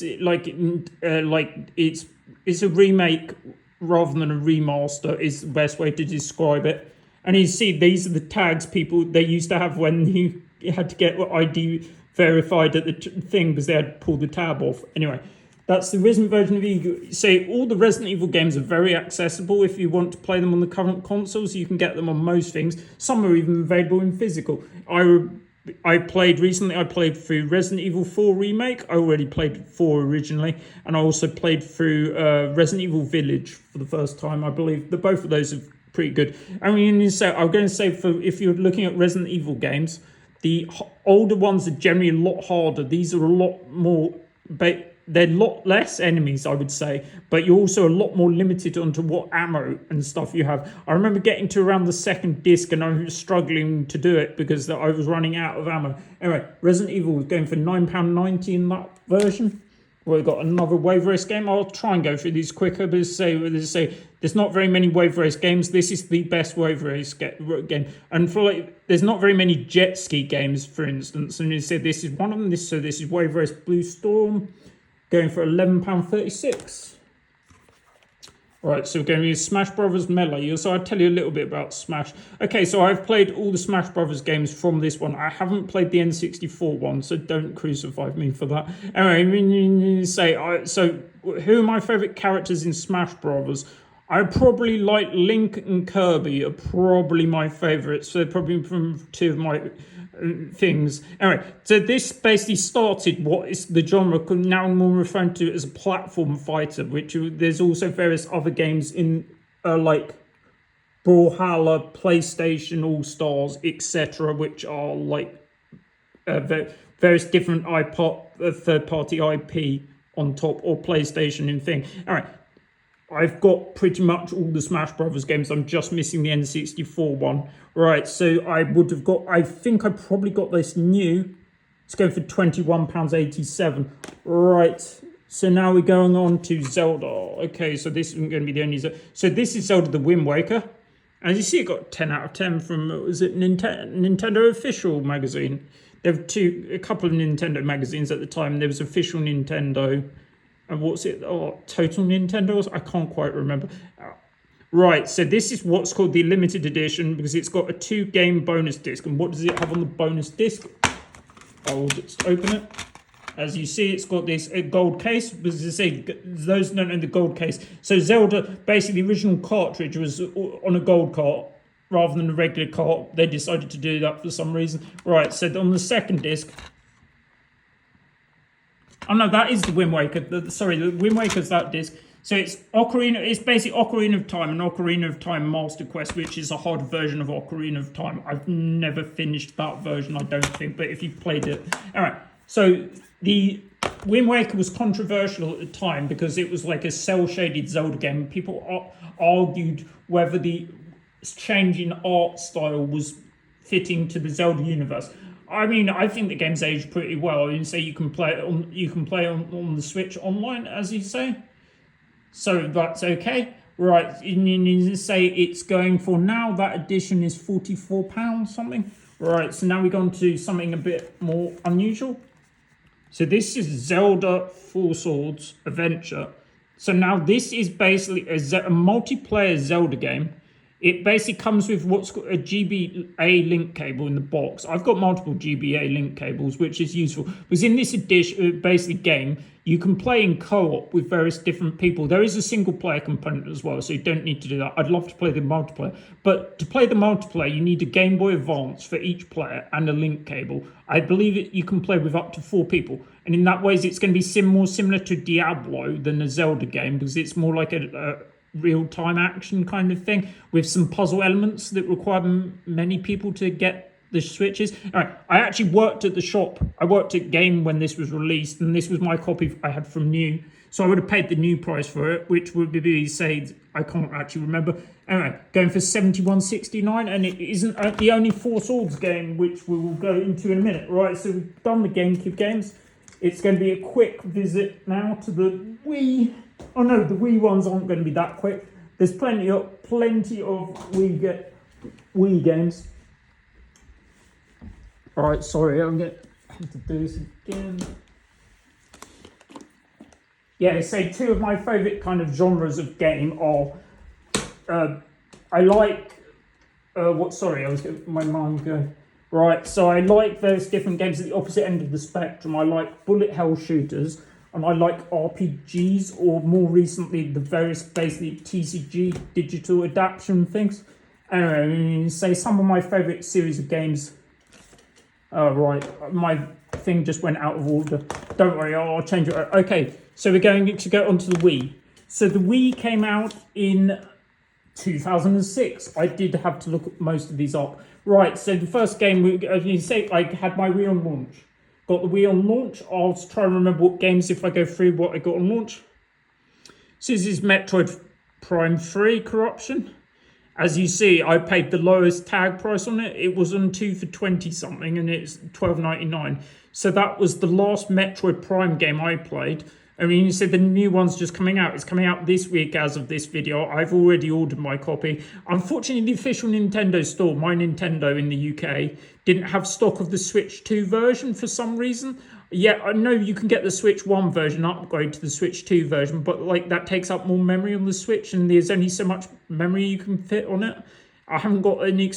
it's a remake rather than a remaster is the best way to describe it. And you see, these are the tags they used to have when you had to get ID verified at the thing because they had to pull the tab off. Anyway, that's the recent version of Eagle. Say all the Resident Evil games are very accessible. If you want to play them on the current consoles, you can get them on most things. Some are even available in physical. I played through Resident Evil 4 Remake. I already played 4 originally. And I also played through Resident Evil Village for the first time. I believe that both of those are pretty good. I mean, so I'm going to say if you're looking at Resident Evil games, the older ones are generally a lot harder. These are a lot more, they're a lot less enemies, I would say, but you're also a lot more limited onto what ammo and stuff you have. I remember getting to around the second disc and I was struggling to do it because I was running out of ammo. Anyway, Resident Evil was going for £9.90 in that version. We've got another Wave Race game. I'll try and go through these quicker, but there's not very many Wave Race games. This is the best Wave Race game. And there's not very many jet ski games, for instance. And you say this is one of them. This is Wave Race Blue Storm, going for £11.36. Right, so we're going to use Smash Brothers Melee. So I'll tell you a little bit about Smash. Okay, so I've played all the Smash Brothers games from this one. I haven't played the N64 one, so don't crucify me for that. Anyway, so who are my favourite characters in Smash Brothers? I probably like Link and Kirby are probably my favourites. So they're probably from 2 of my things. Anyway, so this basically started what is the genre now more referred to as a platform fighter, which there's also various other games in like Brawlhalla, PlayStation All-Stars, etc., which are like various different third-party IP on top, or PlayStation and thing. All right. I've got pretty much all the Smash Brothers games. I'm just missing the N64 one. Right, so I would have got, I think I probably got this new. It's going for £21.87. Right, so now we're going on to Zelda. Okay, so this isn't going to be the only Zelda. So this is Zelda the Wind Waker. As you see, it got 10 out of 10 from, was it Nintendo Official magazine? There were a couple of Nintendo magazines at the time. There was Official Nintendo, and what's it? Oh, Total Nintendo? I can't quite remember. Right, so this is what's called the limited edition because it's got a 2-game bonus disc. And what does it have on the bonus disc? I'll just open it. As you see, it's got this gold case. As I say, those don't know the gold case. So Zelda, basically the original cartridge was on a gold cart rather than a regular cart. They decided to do that for some reason. Right, so on the second disc, oh no, that is the Wind Waker. The Wind Waker's that disc. So it's basically Ocarina of Time and Ocarina of Time Master Quest, which is a hard version of Ocarina of Time. I've never finished that version, I don't think, but if you've played it. All right, so the Wind Waker was controversial at the time because it was like a cel-shaded Zelda game. People argued whether the change in art style was fitting to the Zelda universe. I mean, I think the game's aged pretty well. I mean, say you can play it on the Switch online, as you say. So that's okay. Right, you say it's going for now, that edition is £44 something. Right, so now we go on to something a bit more unusual. So this is Zelda Four Swords Adventure. So now this is basically a multiplayer Zelda game. It basically comes with what's called a GBA link cable in the box. I've got multiple GBA link cables, which is useful. Because in this edition, basically game, you can play in co-op with various different people. There is a single player component as well, so you don't need to do that. I'd love to play the multiplayer. But to play the multiplayer, you need a Game Boy Advance for each player and a link cable. I believe you can play with up to 4 people. And in that way, it's going to be more similar to Diablo than a Zelda game, because it's more like a real-time action kind of thing with some puzzle elements that require many people to get the switches. All right, I actually worked at the shop. I worked at Game when this was released, and this was my copy I had from new. So I would have paid the new price for it, which would be, say, I can't actually remember. Anyway, going for £71.69, and it isn't the only Four Swords game, which we will go into in a minute. Right, so we've done the GameCube games. It's going to be a quick visit now to the Wii. Oh no, the Wii ones aren't going to be that quick. There's plenty of Wii games. Alright, sorry, I'm going to have to do this again. Yeah, say 2 of my favourite kind of genres of game are, I like, my mind going. Right, so I like various different games at the opposite end of the spectrum. I like bullet hell shooters, and I like RPGs, or more recently, the various basically TCG digital adaptation things. Anyway, say some of my favourite series of games. Right, my thing just went out of order. Don't worry, I'll change it. Okay, so we're going to go onto the Wii. So the Wii came out in 2006. I did have to look most of these up. Right, so the first game, I had my Wii on launch. Got the Wii on launch. I'll try and remember what games, if I go through what I got on launch. So this is Metroid Prime 3 Corruption. As you see, I paid the lowest tag price on it. It was on 2 for 20 something, and it's $12.99. So that was the last Metroid Prime game I played. I mean, you said the new one's just coming out. It's coming out this week as of this video. I've already ordered my copy. Unfortunately, the official Nintendo store, my Nintendo in the UK, didn't have stock of the Switch 2 version for some reason. Yeah, I know you can get the Switch 1 version, upgrade to the Switch 2 version, but like that takes up more memory on the Switch, and there's only so much memory you can fit on it. I haven't got any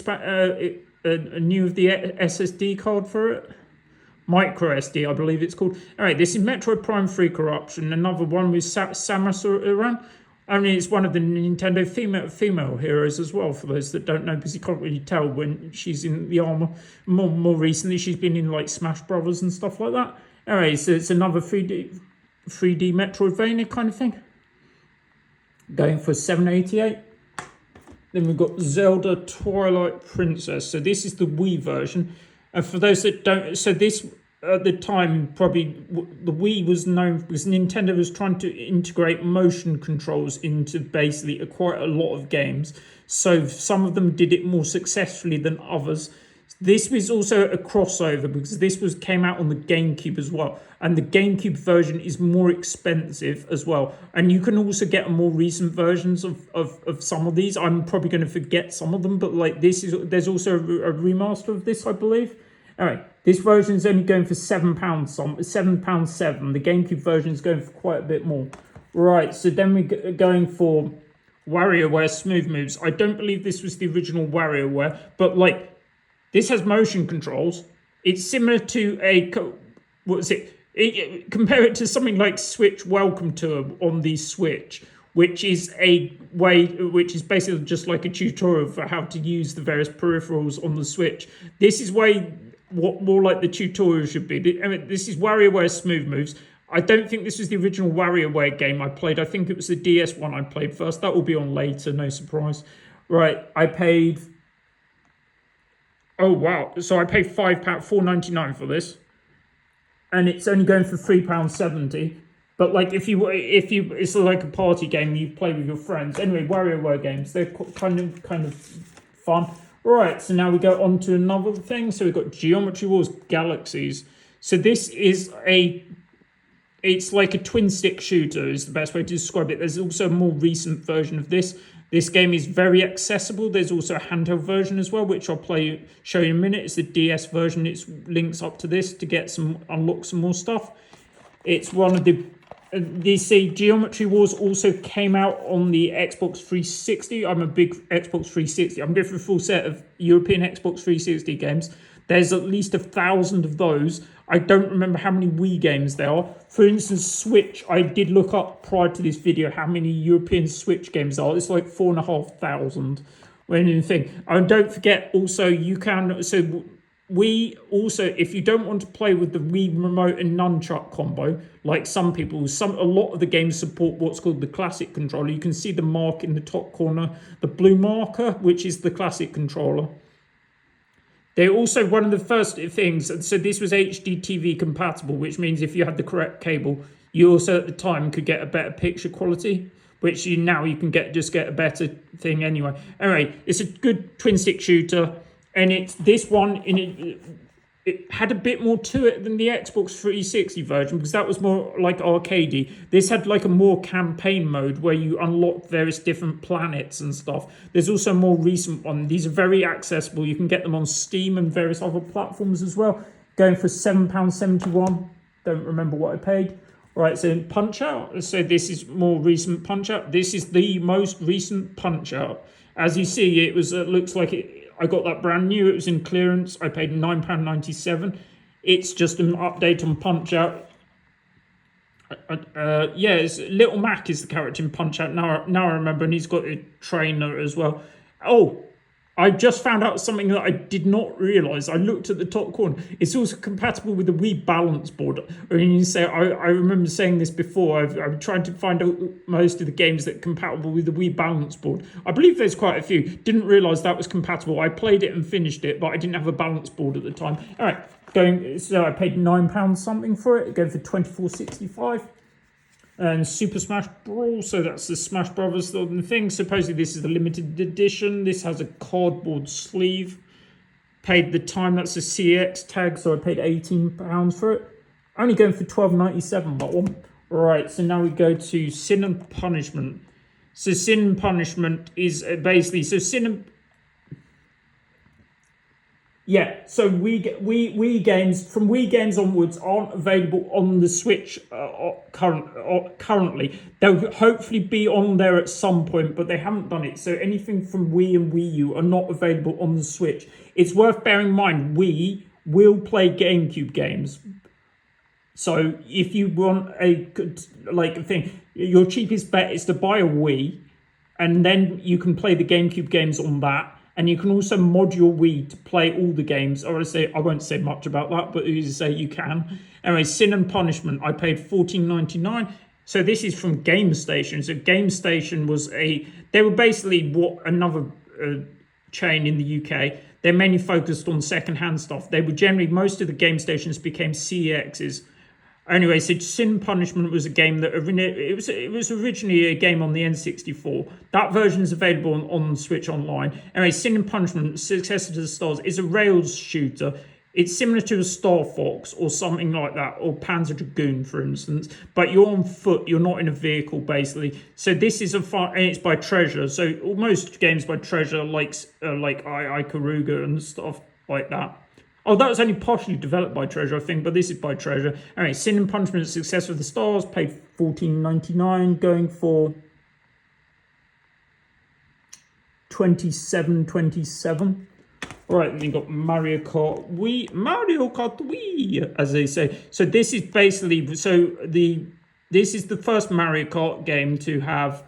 a new of the SSD card for it. Micro SD, I believe it's called. All right, this is Metroid Prime 3 Corruption, another one with Samus Aran. I mean, it's one of the Nintendo female heroes as well, for those that don't know, because you can't really tell when she's in the armor. More recently, she's been in like Smash Brothers and stuff like that. Anyway, so it's another 3D Metroidvania kind of thing. Going for $7.88. Then we've got Zelda Twilight Princess. So this is the Wii version. And for those that don't, so this at the time, probably the Wii was known because Nintendo was trying to integrate motion controls into basically quite a lot of games. So some of them did it more successfully than others. This was also a crossover because this came out on the GameCube as well, and the GameCube version is more expensive as well. And you can also get more recent versions of some of these. I'm probably going to forget some of them, but like there's also a remaster of this, I believe. Anyway, this version is only going for £7, £7.7. The GameCube version is going for quite a bit more. Right, so then we're going for WarioWare Smooth Moves. I don't believe this was the original WarioWare, but like this has motion controls. It's similar to compare it to something like Switch Welcome Tour on the Switch, which is basically just like a tutorial for how to use the various peripherals on the Switch. This is what more like the tutorial should be. I mean, this is WarioWare Smooth Moves. I don't think this was the original WarioWare game I played. I think it was the DS one I played first. That will be on later, no surprise. Right, I paid... Oh, wow. So I paid £4.99 for this. And it's only going for £3.70. But like if you it's like a party game you play with your friends. Anyway, WarioWare games, they're kind of fun. Right, so now we go on to another thing. So we've got Geometry Wars Galaxies. So this is it's like a twin stick shooter is the best way to describe it. There's also a more recent version of this. This game is very accessible. There's also a handheld version as well, which I'll show you in a minute. It's the DS version. It links up to this to unlock some more stuff. It's one of the... Geometry Wars also came out on the Xbox 360. I'm a big Xbox 360. I'm going for a full set of European Xbox 360 games. There's at least 1,000 of those. I don't remember how many Wii games there are. For instance, Switch. I did look up prior to this video how many European Switch games are. It's like 4,500. When you think, and don't forget also you can. So we also, if you don't want to play with the Wii remote and nunchuck combo, like some people, a lot of the games support what's called the classic controller. You can see the mark in the top corner, the blue marker, which is the classic controller. They're also one of the first things, so this was HDTV compatible, which means if you had the correct cable, you also at the time could get a better picture quality, which now you can get a better thing anyway. Anyway, it's a good twin stick shooter, and it's this one it had a bit more to it than the Xbox 360 version because that was more like arcadey. This had like a more campaign mode where you unlock various different planets and stuff. There's also a more recent one. These are very accessible. You can get them on Steam and various other platforms as well. Going for £7.71. Don't remember what I paid. Right, so Punch-Out. So this is more recent Punch-Out. This is the most recent Punch-Out. As you see, it looks like it. I got that brand new. It was in clearance. I paid £9.97. It's just an update on Punch-Out. It's Little Mac is the character in Punch-Out. Now I remember, and he's got a trainer as well. Oh, I just found out something that I did not realise. I looked at the top corner. It's also compatible with the Wii Balance Board. I remember saying this before. I'm trying to find out most of the games that are compatible with the Wii Balance Board. I believe there's quite a few. Didn't realise that was compatible. I played it and finished it, but I didn't have a balance board at the time. All right, so I paid £9 something for it. Going for £24.65. And Super Smash Bros. So that's the Smash Brothers thing. Supposedly this is the limited edition. This has a cardboard sleeve. Paid the time. That's a CX tag. So I paid £18 for it. Only going for £12.97. That one. Right. So now we go to Sin and Punishment. So Sin and Punishment is basically so Wii games from Wii games onwards aren't available on the Switch currently. They'll hopefully be on there at some point, but they haven't done it. So anything from Wii and Wii U are not available on the Switch. It's worth bearing in mind Wii will play GameCube games. So if you want a thing, your cheapest bet is to buy a Wii, and then you can play the GameCube games on that. And you can also mod your Wii to play all the games. Or I won't say much about that, but as I say, you can. Anyway, Sin and Punishment, I paid $14.99. So this is from Game Station. So Game Station they were basically what another chain in the UK. They're mainly focused on second-hand stuff. They were generally, most of the game stations became CEXs. Anyway, so Sin and Punishment was a game that it was originally a game on the N64. That version is available on Switch Online. Anyway, Sin and Punishment, Successor to the Stars, is a rails shooter. It's similar to a Star Fox or something like that, or Panzer Dragoon, for instance. But you're on foot, you're not in a vehicle, basically. So this is a fun, and it's by Treasure. So most games by Treasure, like Ikaruga and stuff like that. Oh, that was only partially developed by Treasure, I think, but this is by Treasure. Anyway, Sin and Punishment, Successor of the Stars, paid $14.99, going for $27.27. Right, then you've got Mario Kart Wii, as they say. So this is basically, this is the first Mario Kart game to have,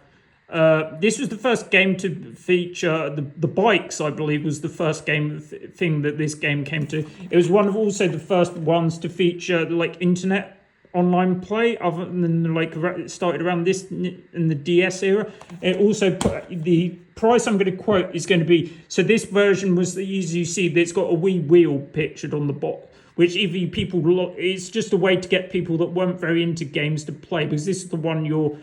this was the first game to feature the bikes, I believe, was the first thing that this game came to. It was one of also the first ones to feature like internet online play, other than like it started around this in the DS era. It also the price I'm going to quote is going to be, so this version was, as you see, it's got a wee wheel pictured on the bottom, which if people, it's just a way to get people that weren't very into games to play, because this is the one your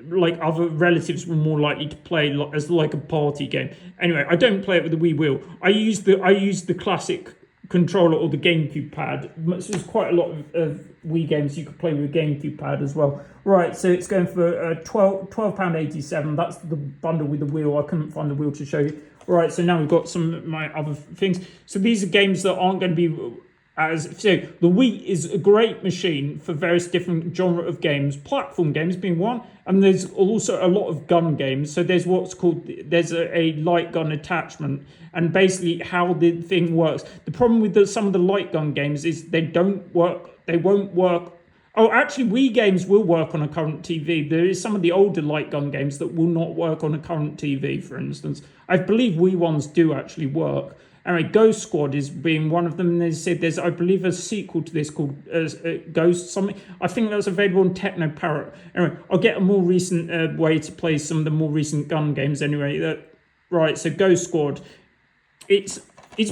like other relatives were more likely to play as like a party game. Anyway, I don't play it with the wee wheel. I use the classic controller or the GameCube pad. So there's quite a lot of Wii games you could play with a GameCube pad as well. Right, so it's going for £12.87. That's the bundle with the wheel. I couldn't find the wheel to show you. Right, so now we've got some of my other things. So these are games that aren't going to be so the Wii is a great machine for various different genre of games, platform games being one, and there's also a lot of gun games. So there's what's called, there's a light gun attachment, and basically how the thing works. The problem with some of the light gun games is they won't work. Oh, actually, Wii games will work on a current TV. There is some of the older light gun games that will not work on a current TV, for instance. I believe Wii ones do actually work. Anyway, Ghost Squad is being one of them. And they said there's, I believe, a sequel to this called Ghost something. I think that's available on Techno Parrot. Anyway, I'll get a more recent way to play some of the more recent gun games anyway. Right, so Ghost Squad. It's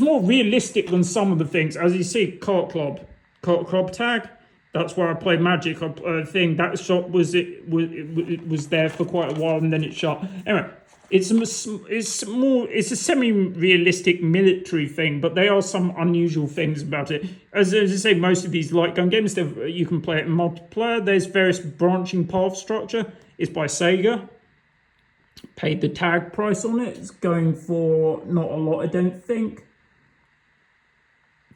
more realistic than some of the things. As you see, Kart Club Tag. That's where I play Magic. Thing that shot was there for quite a while, and then it shot. Anyway, it's a semi-realistic military thing, but there are some unusual things about it. As I say, most of these light gun games, you can play it in multiplayer. There's various branching path structure. It's by Sega. Paid the tag price on it. It's going for not a lot, I don't think.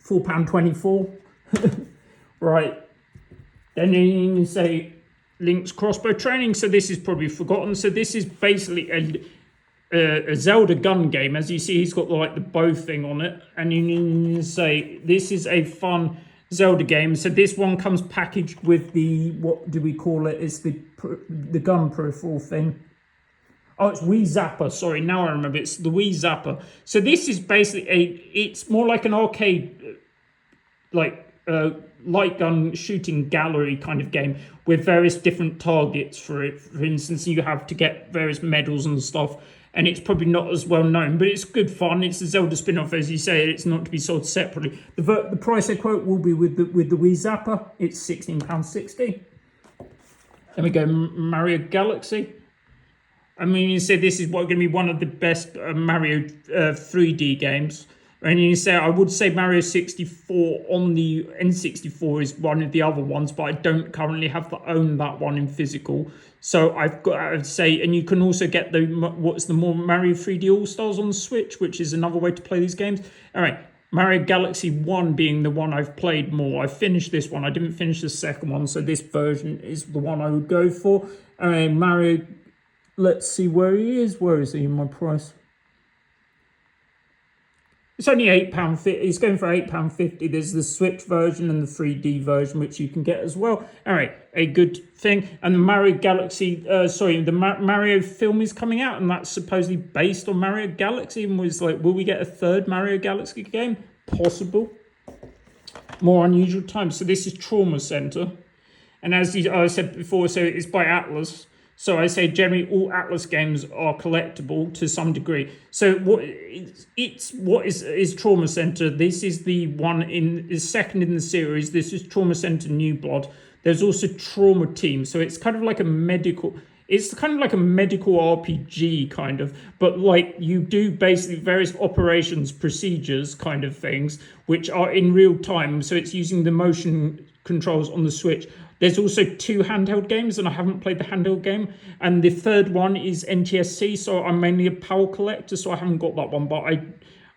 £4.24. Right. Then you say Link's Crossbow Training. So this is probably forgotten. So this is basically a Zelda gun game. As you see, he's got like the bow thing on it. And you say this is a fun Zelda game. So this one comes packaged with the, what do we call it? It's the gun peripheral thing. Oh, it's Wii Zapper. Sorry, now I remember. It's the Wii Zapper. So this is basically it's more like an arcade, light gun shooting gallery kind of game with various different targets for it. For instance, you have to get various medals and stuff, and it's probably not as well known, but it's good fun. It's a Zelda spin-off, as you say. It's not to be sold separately. The price I quote will be with the Wii Zapper. It's £16.60. Then we go Mario Galaxy. I mean, you say this is going to be one of the best Mario 3D games. And you say, I would say Mario 64 on the N64 is one of the other ones, but I don't currently have to own that one in physical. So I've got, I would say, and you can also get the more Mario 3D All-Stars on the Switch, which is another way to play these games. All right, Mario Galaxy 1 being the one I've played more. I finished this one. I didn't finish the second one, so this version is the one I would go for. Mario, let's see where he is. Where is he in my price? It's only £8.50. It's going for £8.50. There's the Switch version and the 3D version, which you can get as well. All right, a good thing. And the Mario Galaxy, the Mario film is coming out, and that's supposedly based on Mario Galaxy. And was like, will we get a third Mario Galaxy game? Possible. More unusual times. So this is Trauma Center, and as I said before, so it's by Atlas. So I say generally all Atlas games are collectible to some degree. So what is Trauma Center? This is the one is second in the series. This is Trauma Center New Blood. There's also Trauma Team. So it's kind of like a medical. It's kind of like a medical RPG kind of, but like you do basically various operations, procedures kind of things, which are in real time. So it's using the motion controls on the Switch. There's also 2 handheld games, and I haven't played the handheld game. And the third one is NTSC, so I'm mainly a PAL collector, so I haven't got that one. But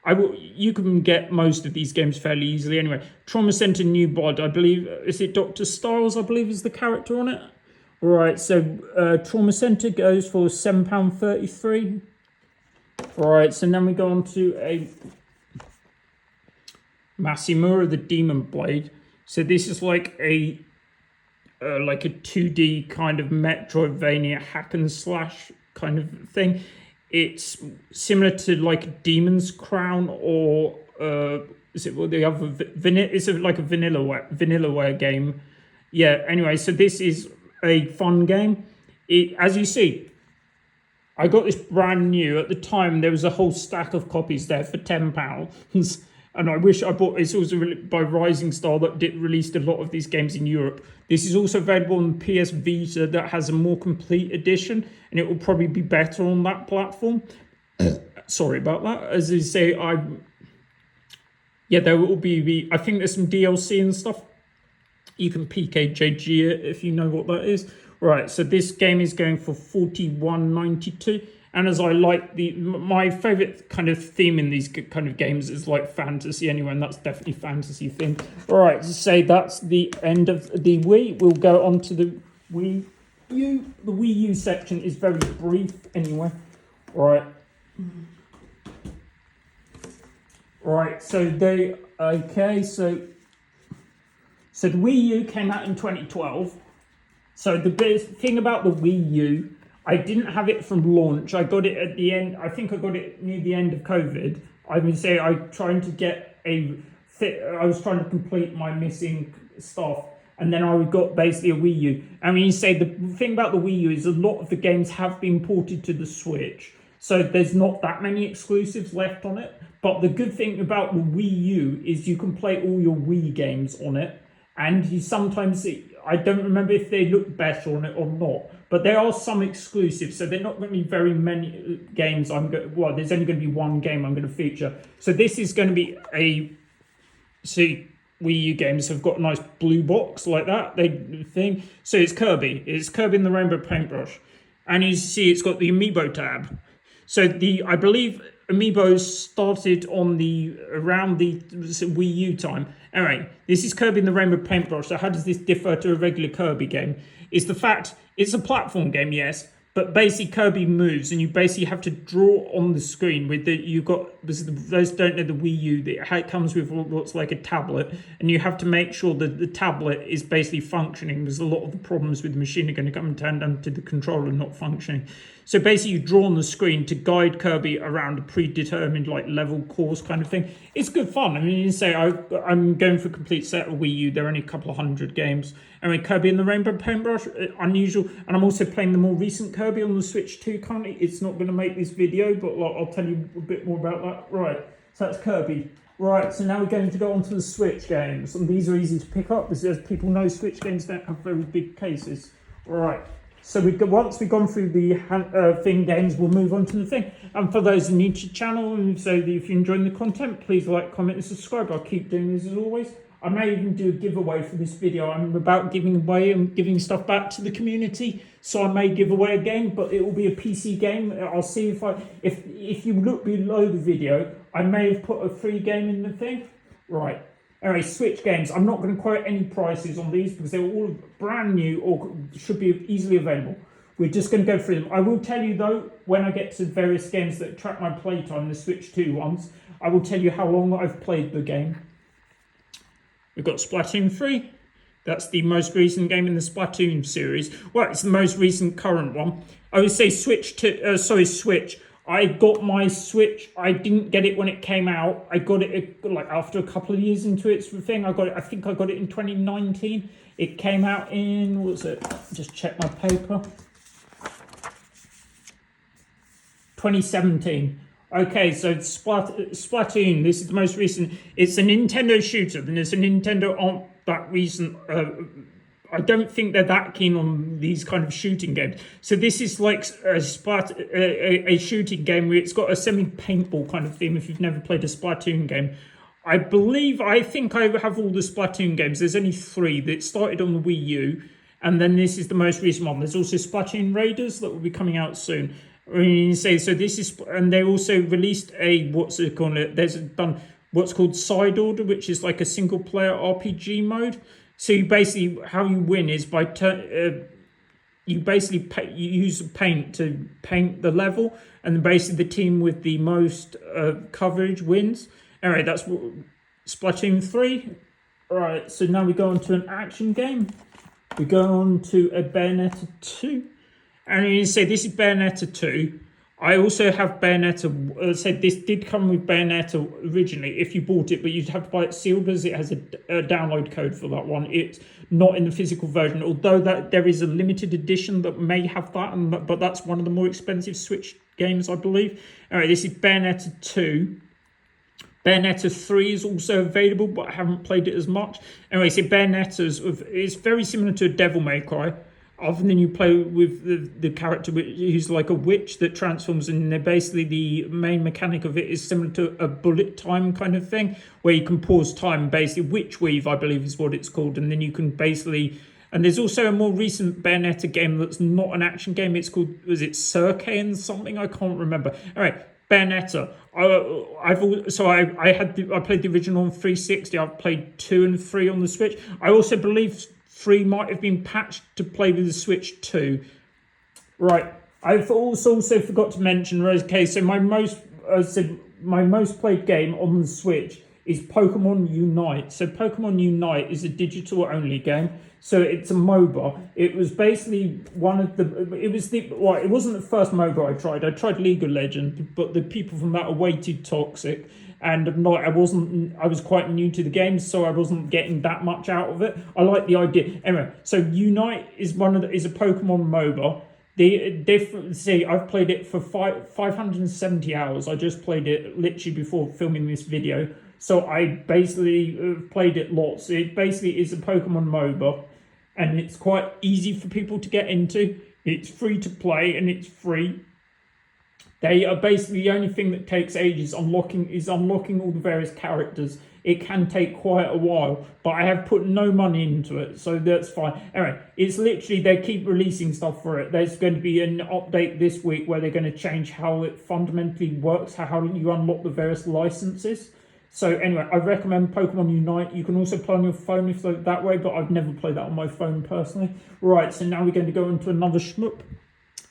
I will. You can get most of these games fairly easily anyway. Trauma Center New Blood, I believe, is it Dr. Styles, I believe, is the character on it? Right, so Trauma Center goes for £7.33. Right, so then we go on to a Masamura the Demon Blade. So this is like a 2D kind of Metroidvania hack and slash kind of thing. It's similar to like Demon's Crown or is it the other it's like a vanillaware game. Yeah. Anyway, so this is a fun game. As you see, I got this brand new. At the time, there was a whole stack of copies there for £10. And I wish I bought. It's also by Rising Star that released a lot of these games in Europe. This is also available on PS Vita that has a more complete edition, and it will probably be better on that platform. Sorry about that. As I say, there will be. I think there's some DLC and stuff. You can PKJG it if you know what that is. Right. So this game is going for £41.92. And as I like my favorite kind of theme in these kind of games is like fantasy anyway, and that's definitely fantasy themed. All right, to say that's the end of the Wii. We'll go on to the Wii U. The Wii U section is very brief anyway. All right. Right, so the Wii U came out in 2012. So the best thing about the Wii U, I didn't have it from launch. I got it at the end. I think I got it near the end of COVID. I would say I was trying to complete my missing stuff, and then I got basically a Wii U. I mean, you say the thing about the Wii U is a lot of the games have been ported to the Switch, so there's not that many exclusives left on it. But the good thing about the Wii U is you can play all your Wii games on it, and you sometimes I don't remember if they look better on it or not. But there are some exclusives, so they're not going to be very many games. There's only going to be one game I'm going to feature. So this is going to be Wii U games have got a nice blue box like that. So it's Kirby. It's Kirby and the Rainbow Paintbrush. And you see it's got the Amiibo tab. So I believe Amiibos started around the Wii U time. Anyway, this is Kirby and the Rainbow Paintbrush. So how does this differ to a regular Kirby game? Is the fact it's a platform game, yes, but basically Kirby moves, and you basically have to draw on the screen with those don't know the Wii U, it comes with what's like a tablet, and you have to make sure that the tablet is basically functioning, because a lot of the problems with the machine are going to come and turn down to the controller not functioning. So basically you draw on the screen to guide Kirby around a predetermined like level course kind of thing. It's good fun. I mean, you say I'm going for a complete set of Wii U. There are only a couple of hundred games. Anyway, Kirby and the Rainbow Paintbrush, unusual. And I'm also playing the more recent Kirby on the Switch 2 currently. It's not going to make this video, but I'll tell you a bit more about that. Right, so that's Kirby. Right, so now we're going to go on to the Switch games. And these are easy to pick up, because as people know, Switch games don't have very big cases. Right. So once we've gone through the thing games, we'll move on to the thing. And for those who are new to the channel, and so if you're enjoying the content, please like, comment, and subscribe. I'll keep doing this as always. I may even do a giveaway for this video. I'm about giving away and giving stuff back to the community, so I may give away a game, but it will be a PC game. I'll see if you look below the video, I may have put a free game in the thing. Right. Anyway, Switch games. I'm not going to quote any prices on these because they're all brand new or should be easily available. We're just going to go through them. I will tell you, though, when I get to various games that track my playtime, the Switch 2 ones, I will tell you how long I've played the game. We've got Splatoon 3. That's the most recent game in the Splatoon series. Well, it's the most recent current one. I would say Switch. I got my Switch. I didn't get it when it came out. I got it like after a couple of years into its thing. I think I got it in 2019. It came out in, what was it? Just check my paper. 2017. Okay, so Splatoon, this is the most recent. It's a Nintendo shooter, and it's a Nintendo aren't that recent. I don't think they're that keen on these kind of shooting games. So this is like a shooting game where it's got a semi-paintball kind of theme if you've never played a Splatoon game. I think I have all the Splatoon games. There's only 3 that started on the Wii U, and then this is the most recent one. There's also Splatoon Raiders that will be coming out soon. So this is, and they also released there's done what's called Side Order, which is like a single player RPG mode. So you basically, how you win is by you use paint to paint the level, and then basically the team with the most coverage wins. Anyway, that's Splatoon 3. Alright, so now we go on to an action game. We go on to a Bayonetta 2. And you say this is Bayonetta 2. I also have Bayonetta. Said this did come with Bayonetta originally if you bought it, but you'd have to buy it sealed as it has a download code for that one. It's not in the physical version, although that there is a limited edition that may have that, but that's one of the more expensive Switch games, I believe. All right, this is Bayonetta 2. Bayonetta 3 is also available, but I haven't played it as much. Anyway, so Bayonetta is very similar to a Devil May Cry. Other than you play with the character who's like a witch that transforms, and they're basically the main mechanic of it is similar to a bullet time kind of thing, where you can pause time, basically witch weave, I believe is what it's called, and then you can basically. And there's also a more recent Bayonetta game that's not an action game. It's called, was it Circaean something? I can't remember. All right, Bayonetta. I played the original on 360. I've played 2 and 3 on the Switch. I also believe 3 might have been patched to play with the Switch 2. Right, I've also forgot to mention, okay, so my most played game on the Switch is Pokemon Unite. So Pokemon Unite is a digital only game. So it's a MOBA. It was basically it wasn't the first MOBA I tried. I tried League of Legends, but the people from that are way too toxic. And I was quite new to the game, so I wasn't getting that much out of it. I like the idea. Anyway, so Unite is is a Pokemon MOBA. I've played it for 570 hours. I just played it literally before filming this video. So I basically played it lots. It basically is a Pokemon MOBA, and it's quite easy for people to get into. It's free to play, and it's free. They are basically the only thing that takes ages unlocking all the various characters. It can take quite a while, but I have put no money into it, so that's fine. Anyway, it's literally, they keep releasing stuff for it. There's going to be an update this week where they're going to change how it fundamentally works, how you unlock the various licenses. So anyway, I recommend Pokemon Unite. You can also play on your phone if that way, but I've never played that on my phone personally. Right, so now we're going to go into another shmup.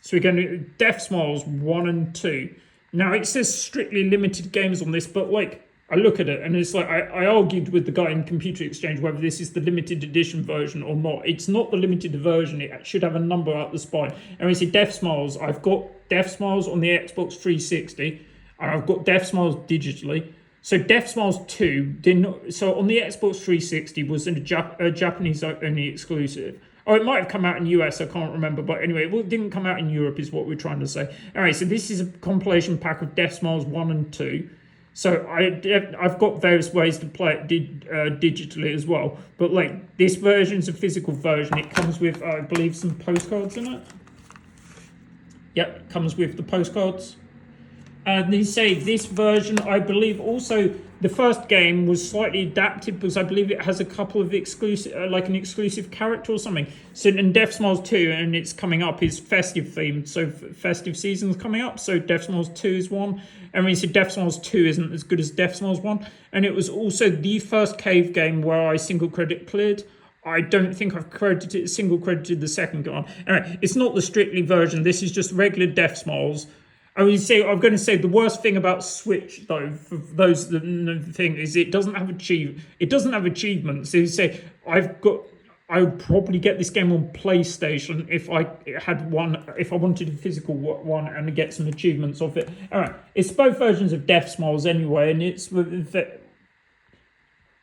So we're going to Death Smiles 1 and 2. Now, it says strictly limited games on this, but like, I look at it and it's like, I argued with the guy in Computer Exchange whether this is the limited edition version or not. It's not the limited version. It should have a number out the spine. And we see Death Smiles. I've got Death Smiles on the Xbox 360, and I've got Death Smiles digitally. So Death Smiles 2 so on the Xbox 360 was a Japanese only exclusive. Oh, it might have come out in US, I can't remember. But anyway, it didn't come out in Europe is what we're trying to say. Anyway, so this is a compilation pack of Death Smiles 1 and 2. So I've got various ways to play it digitally as well. But like, this version's a physical version. It comes with, I believe, some postcards in it. Yep, it comes with the postcards. And they say this version, I believe also the first game was slightly adapted because I believe it has a couple of exclusive, like an exclusive character or something. So in Death Smiles 2, and it's coming up, is festive themed. So festive season's coming up. So Death Smiles 2 is one. And we said Death Smiles 2 isn't as good as Death Smiles 1. And it was also the first cave game where I single credit cleared. I don't think I've single credited the second one. Anyway, it's not the Strictly version. This is just regular Death Smiles. I'm going to say the worst thing about Switch, though, for those that know the thing, is it doesn't have achievements. So you say I would probably get this game on PlayStation if I wanted a physical one and get some achievements off it. All right, it's both versions of Death Smiles anyway, and it's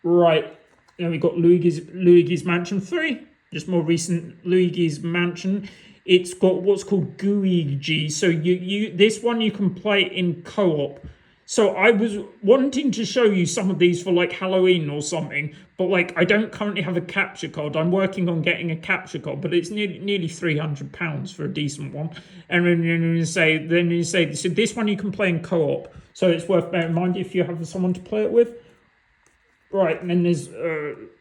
right. Then we got Luigi's Mansion 3, just more recent Luigi's Mansion. it's got what's called GUI. So you this one you can play in co-op. So I was wanting to show you some of these for like Halloween or something, but like I don't currently have a capture card. I'm working on getting a capture card, but it's nearly £300 for a decent one. And then you say, so this one you can play in co-op. So it's worth bearing in mind if you have someone to play it with. Right, and then there's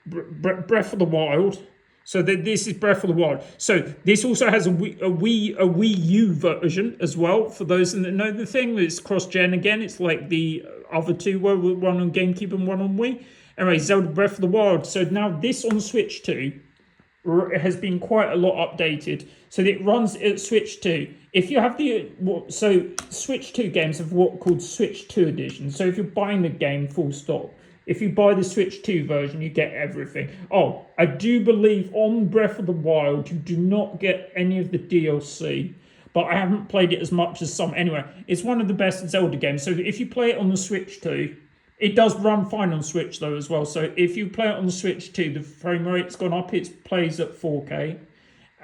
Breath of the Wild. So this is Breath of the Wild. So this also has a Wii U version as well. For those that know the thing, it's cross-gen again. It's like the other two were one on GameCube and one on Wii. Anyway, Zelda Breath of the Wild. So now this on Switch 2 has been quite a lot updated. So it runs at Switch 2. If you have Switch 2 games have what called Switch 2 edition. So if you're buying the game full stop, if you buy the Switch 2 version, you get everything. Oh, I do believe on Breath of the Wild, you do not get any of the DLC. But I haven't played it as much as some. Anyway, it's one of the best Zelda games. So if you play it on the Switch 2, it does run fine on Switch though as well. So if you play it on the Switch 2, the frame rate's gone up. It plays at 4K.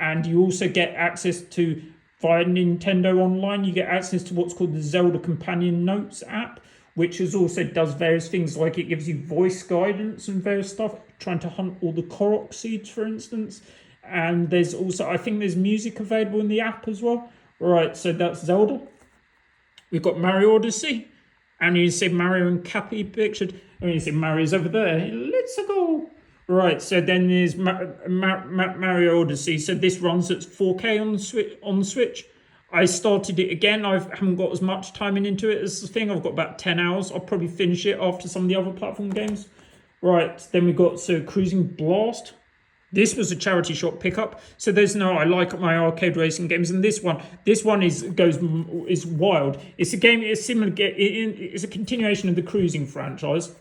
And you also get access to, via Nintendo Online, you get access to what's called the Zelda Companion Notes app, which also does various things, like it gives you voice guidance and various stuff, trying to hunt all the Korok seeds, for instance. And there's also, I think there's music available in the app as well. Right, so that's Zelda. We've got Mario Odyssey. And you see Mario and Cappy pictured. And you see Mario's over there. Let's go. Right, so then there's Mario Odyssey. So this runs at 4K on the Switch. I started it again. I haven't got as much time into it as the thing. I've got about 10 hours. I'll probably finish it after some of the other platform games. Right, then we got Cruising Blast. This was a charity shop pickup. So I like my arcade racing games, and this one is wild. It's a game. It's similar. It's a continuation of the Cruising franchise.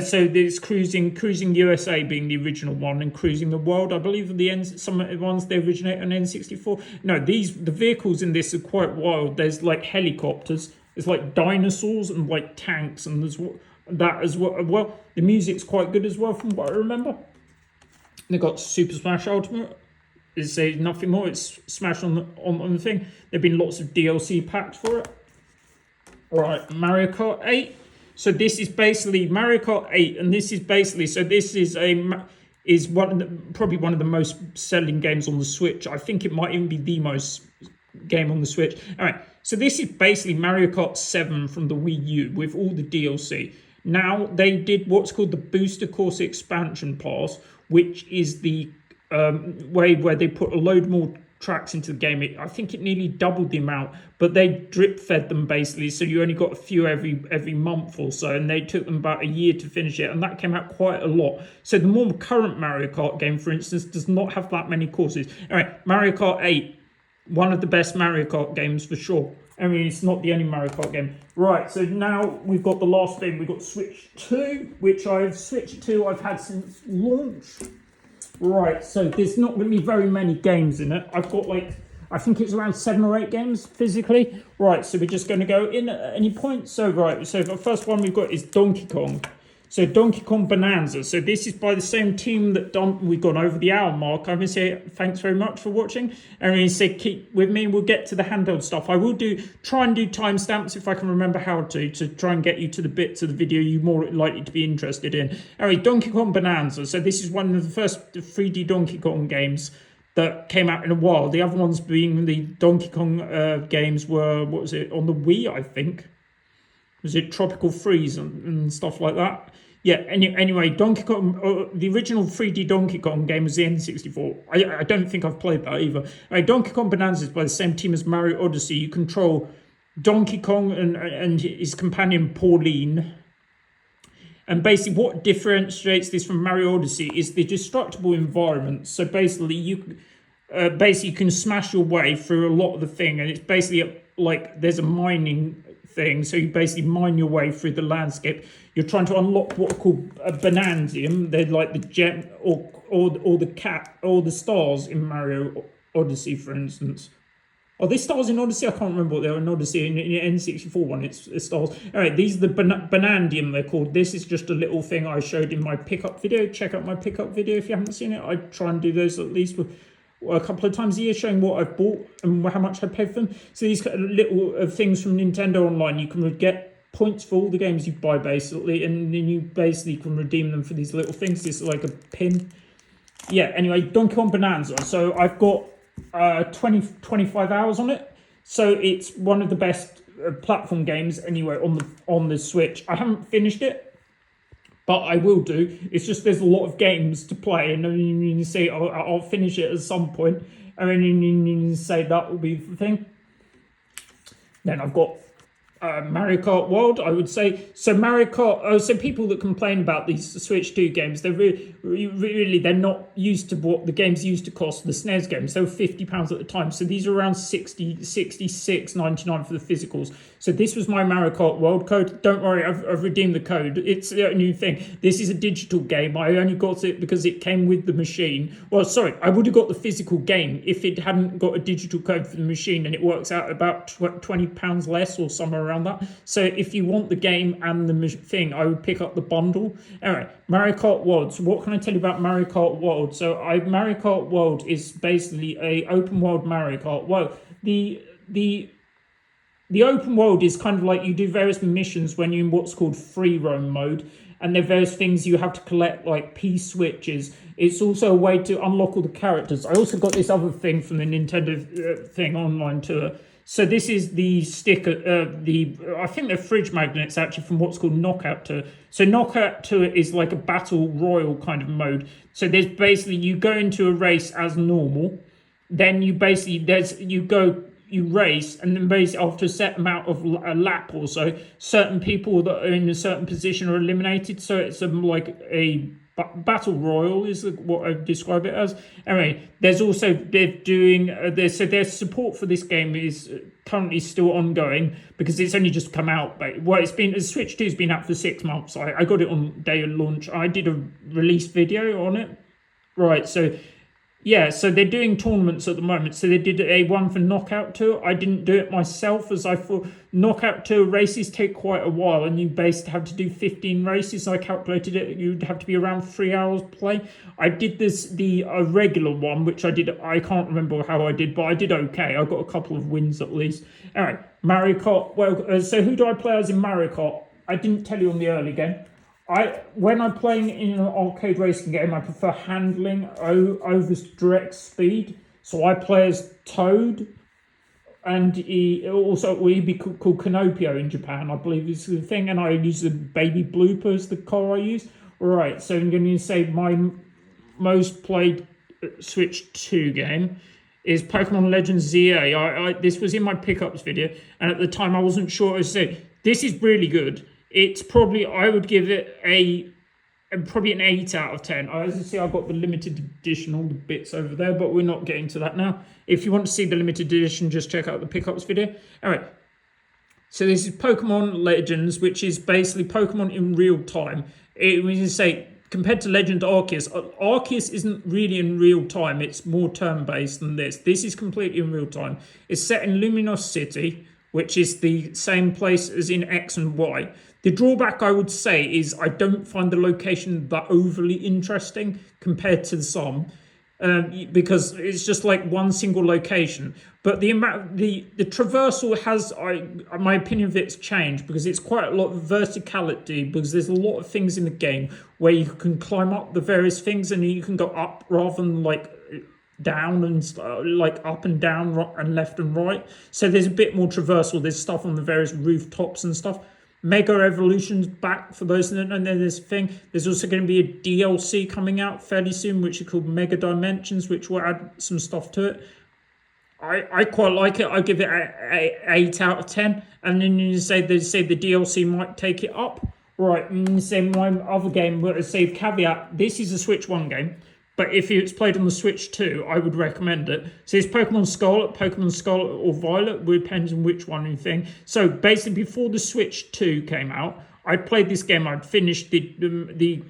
So there's Cruising USA being the original one, and Cruising the World, I believe, some ones they originate on N64. No, the vehicles in this are quite wild. There's like helicopters, there's like dinosaurs and like tanks, and there's that as well. Well, the music's quite good as well from what I remember. They got Super Smash Ultimate. It's nothing more. It's Smash on the thing. There've been lots of DLC packs for it. All right, Mario Kart 8. So this is basically Mario Kart 8, and this is basically, so this is probably one of the most selling games on the Switch. I think it might even be the most game on the Switch. All right, so this is basically Mario Kart 7 from the Wii U with all the DLC. Now they did what's called the Booster Course Expansion Pass, which is the way where they put a load more tracks into the game. I think it nearly doubled the amount, but they drip fed them basically, so you only got a few every month or so, and they took them about a year to finish it, and that came out quite a lot. So the more current Mario Kart game, for instance, does not have that many courses. Anyway, Mario Kart 8, one of the best Mario Kart games for sure. I mean, it's not the only Mario Kart game. Right, so now we've got the last thing. We've got Switch 2, which I've had since launch. Right, so there's not going to be very many games in it. I've got I think it's around 7 or 8 games physically. Right, so we're just going to go in at any point. So the first one we've got is Donkey Kong. So Donkey Kong Bonanza. So this is by the same team that we've gone over the hour mark. I'm going to say thanks very much for watching. And I'm going to say keep with me. We'll get to the handheld stuff. I will try and do timestamps if I can remember how to try and get you to the bits of the video you're more likely to be interested in. Anyway, Donkey Kong Bonanza. So this is one of the first 3D Donkey Kong games that came out in a while. The other ones being the Donkey Kong games were, what was it, on the Wii, I think. Was it Tropical Freeze and stuff like that? Yeah, anyway, Donkey Kong, the original 3D Donkey Kong game was the N64. I don't think I've played that either. Donkey Kong Bonanza is by the same team as Mario Odyssey. You control Donkey Kong and his companion Pauline. And basically what differentiates this from Mario Odyssey is the destructible environment. So basically you can smash your way through a lot of the thing, and it's basically like there's a mining thing. So you basically mine your way through the landscape. You're trying to unlock what are called a bonanzium. They're like the gem or the stars in Mario Odyssey, for instance. Are they stars in Odyssey? I can't remember what they are in Odyssey. In the N64 one, it's stars. All right, these are the bonandium, they're called. This is just a little thing I showed in my pickup video. Check out my pickup video if you haven't seen it. I try and do those at least with a couple of times a year, showing what I've bought and how much I paid for them. So these little things from Nintendo Online, you can get points for all the games you buy basically, and then you basically can redeem them for these little things. This is like a pin. Yeah, anyway, Donkey Kong Bonanza. So I've got 25 hours on it. So it's one of the best platform games anyway on the Switch. I haven't finished it, but I will do. It's just there's a lot of games to play, and then you say I'll finish it at some point, and then you say that will be the thing. Then I've got Mario Kart World, I would say. So Mario Kart, so people that complain about these Switch 2 games, they're really they're not used to what the games used to cost. The SNES games, they were £50 at the time. So these are around 66.99 for the physicals. So this was my Mario Kart World code. Don't worry, I've redeemed the code. It's a new thing. This is a digital game. I only got it because it came with the machine. Well, sorry, I would have got the physical game if it hadn't got a digital code for the machine, and it works out about £20 less or somewhere around that. So if you want the game and the thing, I would pick up the bundle. Anyway, Mario Kart World. So what can I tell you about Mario Kart World? So Mario Kart World is basically a open world Mario Kart. Well, the open world is kind of like you do various missions when you're in what's called free roam mode, and there are various things you have to collect, like P-switches. It's also a way to unlock all the characters. I also got this other thing from the Nintendo thing online tour. So this is the sticker, I think they're fridge magnets actually from what's called Knockout Tour. So Knockout Tour is like a battle royal kind of mode. So there's basically, you go into a race as normal, then you basically, you race, and then basically after a set amount of a lap or so, certain people that are in a certain position are eliminated. So it's like a battle royal is what I describe it as. Anyway, there's also they're doing their support for this game is currently still ongoing because it's only just come out. But well, Switch 2's been out for 6 months. I got it on day of launch. I did a release video on it. Right, so yeah, so they're doing tournaments at the moment. So they did a one for Knockout Tour. I didn't do it myself, as I thought Knockout Tour races take quite a while, and you basically have to do 15 races. I calculated it; you'd have to be around 3 hours play. I did the regular one, which I can't remember how I did, but I did okay. I got a couple of wins at least. All right, Mario Kart. Well, so who do I play as in Mario Kart? I didn't tell you on the early game. When I'm playing in an arcade racing game, I prefer handling over direct speed. So I play as Toad, and he'd be called Canopio in Japan, I believe is the thing. And I use the Baby Blooper as the car I use. Right, so I'm going to say my most played Switch 2 game is Pokemon Legends ZA. This was in my pickups video, and at the time I wasn't sure. I said, this is really good. It's probably, I would give it probably an 8 out of 10. As you see, I've got the limited edition, all the bits over there, but we're not getting to that now. If you want to see the limited edition, just check out the pickups video. All right. So this is Pokemon Legends, which is basically Pokemon in real time. We can say, compared to Legend Arceus, Arceus isn't really in real time. It's more turn-based than this. This is completely in real time. It's set in Luminos City, which is the same place as in X and Y. The drawback, I would say, is I don't find the location that overly interesting compared to some, because it's just like one single location. But the traversal has, my opinion of it's changed, because it's quite a lot of verticality, because there's a lot of things in the game where you can climb up the various things, and you can go up rather than like down, and like up and down and left and right. So there's a bit more traversal. There's stuff on the various rooftops and stuff. Mega Evolution's back for those that don't know. And then there's a thing. There's also going to be a DLC coming out fairly soon, which is called Mega Dimensions, which will add some stuff to it. I quite like it. I give it a 8 out of 10. And then you say the DLC might take it up. Right, and you say my other game, but I say caveat, this is a Switch 1 game. But if it's played on the Switch 2, I would recommend it. So it's Pokemon Scarlet or Violet, it depends on which one you think. So basically, before the Switch 2 came out, I played this game. I'd finished all the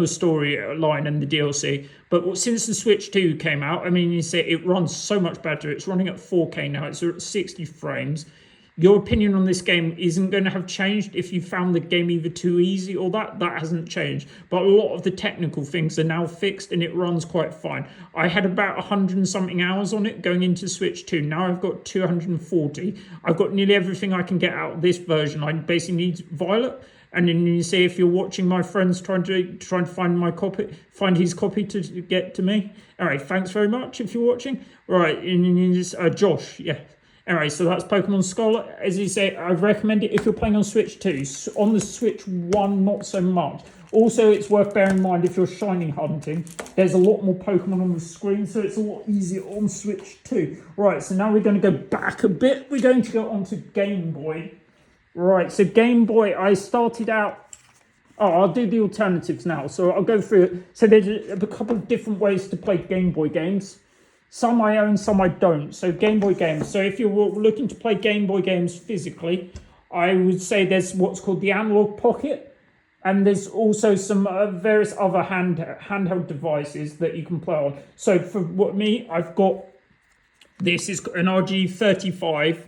storyline and the DLC. But since the Switch 2 came out, I mean, you say it runs so much better. It's running at 4K now. It's at 60 frames. Your opinion on this game isn't going to have changed if you found the game either too easy or that hasn't changed. But a lot of the technical things are now fixed and it runs quite fine. I had about 100 and something hours on it going into Switch 2. Now I've got 240. I've got nearly everything I can get out of this version. I basically need Violet. And then you see if you're watching my friends trying to find his copy to get to me. All right, thanks very much if you're watching. Right, and Josh, yeah. Anyway, so that's Pokemon Scarlet. As you say, I recommend it if you're playing on Switch 2. On the Switch 1, not so much. Also, it's worth bearing in mind if you're shiny hunting, there's a lot more Pokemon on the screen, so it's a lot easier on Switch 2. Right, so now we're going to go back a bit. We're going to go on to Game Boy. Right, so Game Boy, I started out... Oh, I'll do the alternatives now, so I'll go through it. So there's a couple of different ways to play Game Boy games. Some I own, some I don't. So Game Boy games. So if you're looking to play Game Boy games physically, I would say there's what's called the Analog Pocket. And there's also some various other handheld devices that you can play on. So for me, I've got... This is an RG35.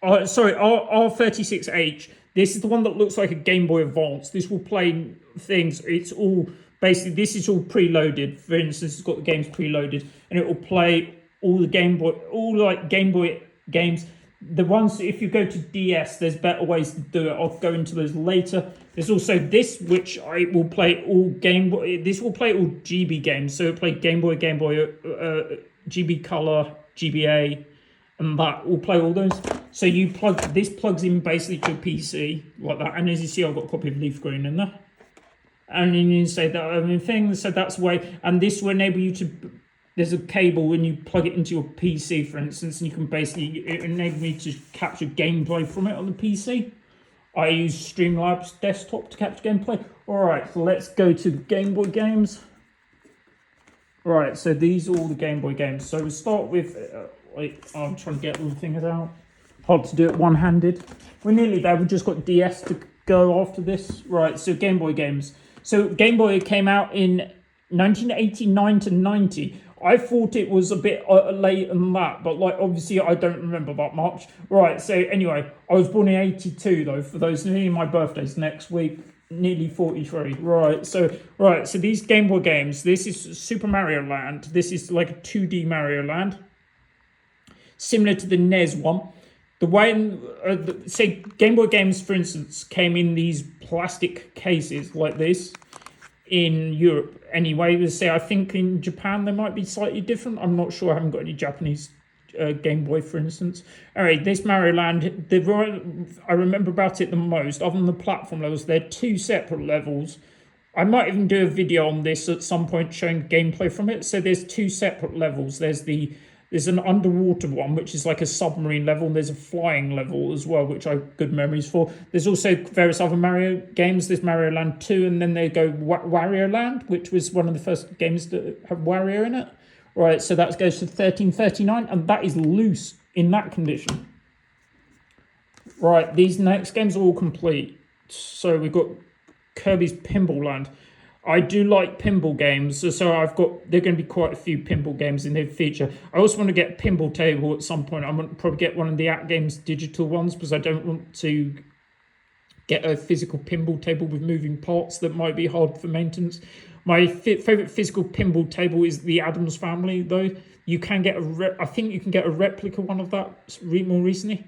R36H. This is the one that looks like a Game Boy Advance. This will play things. It's all... Basically, this is all preloaded. For instance, it's got the games preloaded, and it will play all the Game Boy games. The ones, if you go to DS, there's better ways to do it. I'll go into those later. There's also this, which I will play all Game Boy. This will play all GB games. So it'll play Game Boy, GB Color, GBA, and that will play all those. So you plugs in basically to a PC like that. And as you see, I've got a copy of Leaf Green in there. And then you say that so that's the way, and this will enable you to. There's a cable when you plug it into your PC, for instance, and you can basically enable me to capture gameplay from it on the PC. I use Streamlabs desktop to capture gameplay. All right, so let's go to the Game Boy games. All right, so these are all the Game Boy games. So we'll start with. I'm trying to get all the things out. Hard to do it one-handed. We're nearly there. We've just got DS to go after this. Right, so Game Boy games. So Game Boy came out in 1989 to 90. I thought it was a bit late than that, but obviously I don't remember that much. Right, so anyway, I was born in 82 though, for those who know, my birthday's next week, nearly 43. Right, so these Game Boy games, this is Super Mario Land. This is like a 2D Mario Land, similar to the NES one. The way, say, Game Boy games, for instance, came in these plastic cases like this in Europe. Anyway, let's say, I think in Japan they might be slightly different. I'm not sure. I haven't got any Japanese Game Boy, for instance. All right, this Mario Land, I remember about it the most, other than the platform levels. They're two separate levels. I might even do a video on this at some point showing gameplay from it. So there's two separate levels. There's an underwater one, which is like a submarine level, and there's a flying level as well, which I have good memories for. There's also various other Mario games. There's Mario Land 2, and then they go Wario Land, which was one of the first games to have Wario in it. Right, so that goes to 1339, and that is loose in that condition. Right, these next games are all complete. So we've got Kirby's Pinball Land. I do like pinball games, so there are going to be quite a few pinball games in the feature. I also want to get a pinball table at some point. I'm going to probably get one of the At Games digital ones, because I don't want to get a physical pinball table with moving parts that might be hard for maintenance. My favourite physical pinball table is the Addams Family, though. You can get I think you can get a replica one of that more recently.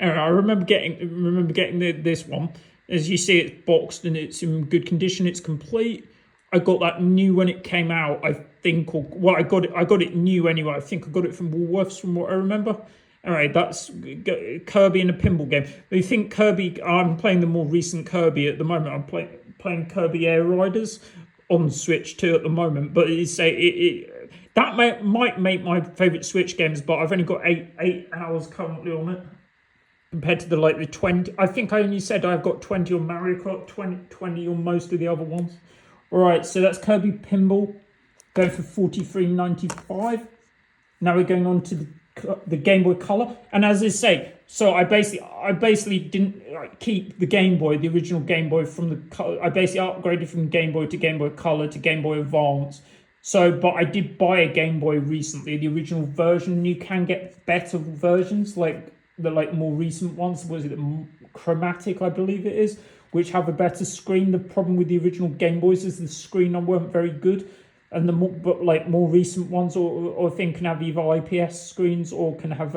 Anyway, I remember getting this one. As you see, it's boxed and it's in good condition. It's complete. I got that new when it came out, I think. I got it new anyway. I think I got it from Woolworths, from what I remember. Anyway, that's Kirby in a pinball game. But you think Kirby? I'm playing the more recent Kirby at the moment. I'm playing Kirby Air Riders on Switch 2 at the moment. But that might make my favourite Switch games. But I've only got eight hours currently on it, compared to the 20. I think I only said I've got 20 on Mario Kart, 20 on most of the other ones. All right, so that's Kirby Pinball, going for $43.95. Now we're going on to the Game Boy Color, and as I say, so I basically didn't keep the Game Boy, the original Game Boy from the color. I basically upgraded from Game Boy to Game Boy Color to Game Boy Advance. So, but I did buy a Game Boy recently, the original version. You can get better versions, like the like more recent ones. Was it Chromatic, I believe it is, which have a better screen. The problem with the original Game Boys is the screen weren't very good, and the more recent ones, or I think can have either IPS screens or can have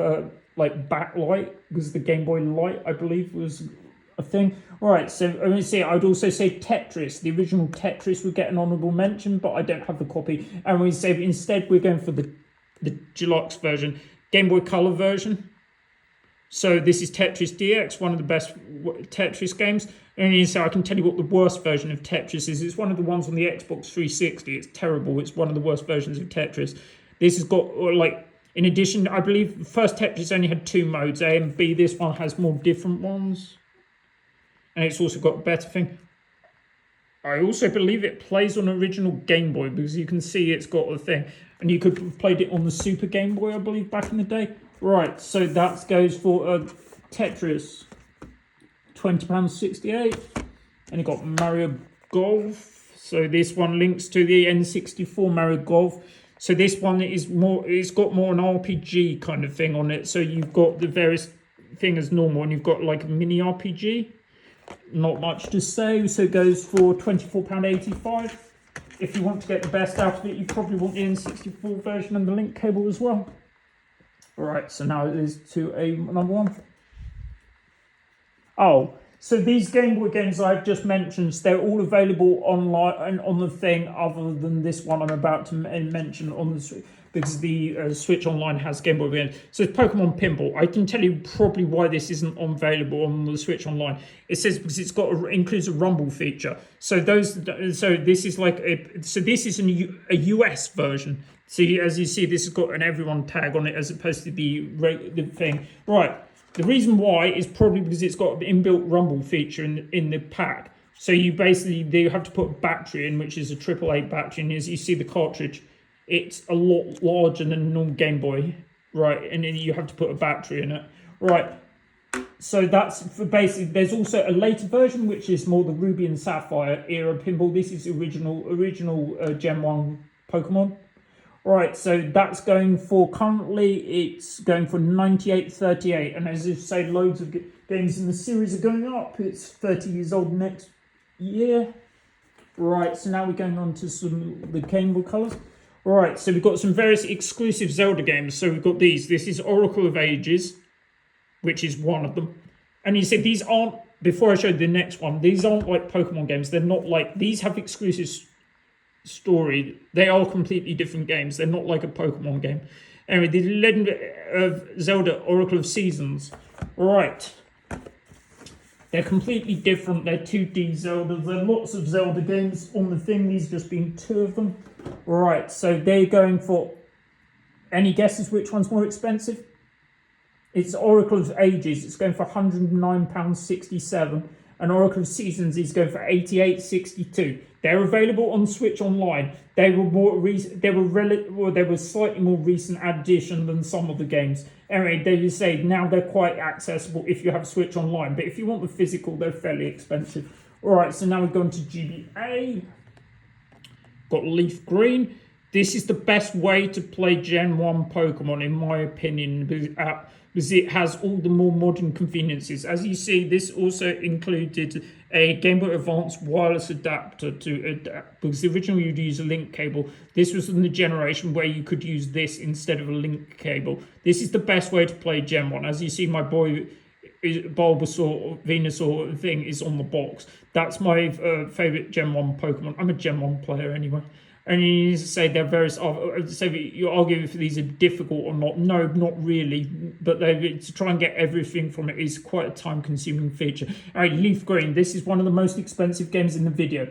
like backlight, because the Game Boy Light, I believe, was a thing. All right, so let me see. I'd also say Tetris. The original Tetris would get an honourable mention, but I don't have the copy. And we say instead we're going for the deluxe version, Game Boy Color version. So this is Tetris DX, one of the best Tetris games. And so I can tell you what the worst version of Tetris is. It's one of the ones on the Xbox 360. It's terrible. It's one of the worst versions of Tetris. This has got, like, in addition, I believe the first Tetris only had 2 modes, A and B. This one has more different ones. And it's also got a better thing. I also believe it plays on original Game Boy, because you can see it's got a thing. And you could have played it on the Super Game Boy, I believe, back in the day. Right, so that goes for Tetris, £20.68. And you got Mario Golf. So this one links to the N64 Mario Golf. So this one is more, it's got more an RPG kind of thing on it. So you've got the various thing as normal, and you've got like a mini RPG. Not much to say, so it goes for £24.85. If you want to get the best out of it, you probably want the N64 version and the link cable as well. Alright, so now it is to another one. Oh, so these Game Boy games I've just mentioned, they're all available online and on the thing, other than this one I'm about to mention on the Switch, because the Switch Online has Game Boy games. So it's Pokemon Pinball. I can tell you probably why this isn't available on the Switch Online. It says because it's got includes a rumble feature. So this is like this is a US version. So as you see, this has got an everyone tag on it as opposed to the thing. Right. The reason why is probably because it's got an inbuilt rumble feature in the pack. So you have to put a battery in, which is a AAA battery, and as you see the cartridge, it's a lot larger than a normal Game Boy, right? And then you have to put a battery in it, right? So that's for basically. There's also a later version, which is more the Ruby and Sapphire era pinball. This is original Gen 1 Pokemon. Right, so that's going for, currently it's going for 98.38, and as I say, loads of games in the series are going up. It's 30 years old next year. Right, so now we're going on to some of the Game Boy Colors. Right, so we've got some various exclusive Zelda games. So we've got these. This is Oracle of Ages, which is one of them. And you said these aren't, before I showed the next one, these aren't like Pokemon games. They're not like, these have exclusive story. They are completely different games. They're not like a Pokemon game. Anyway, the Legend of Zelda Oracle of Seasons. Right. They're completely different. They're 2D Zelda. There are lots of Zelda games on the thing. These just being 2 of them. Right, so they're going for... Any guesses which one's more expensive? It's Oracle of Ages. It's going for £109.67. And Oracle of Seasons is going for £88.62. They're available on Switch Online. They were slightly more recent addition than some of the games. Anyway, they just say now they're quite accessible if you have Switch Online. But if you want the physical, they're fairly expensive. Alright, so now we're going to GBA. Got Leaf Green. This is the best way to play Gen 1 Pokemon, in my opinion, because it has all the more modern conveniences. As you see, this also included a Game Boy Advance wireless adapter to adapt, because originally you'd use a link cable. This was in the generation where you could use this instead of a link cable. This is the best way to play Gen 1. As you see, my boy Bulbasaur, Venusaur thing is on the box. That's my favourite Gen 1 Pokemon. I'm a Gen 1 player anyway. And you need to say they're various. So you argue if these are difficult or not. No, not really. But to try and get everything from it is quite a time-consuming feature. All right, Leaf Green. This is one of the most expensive games in the video.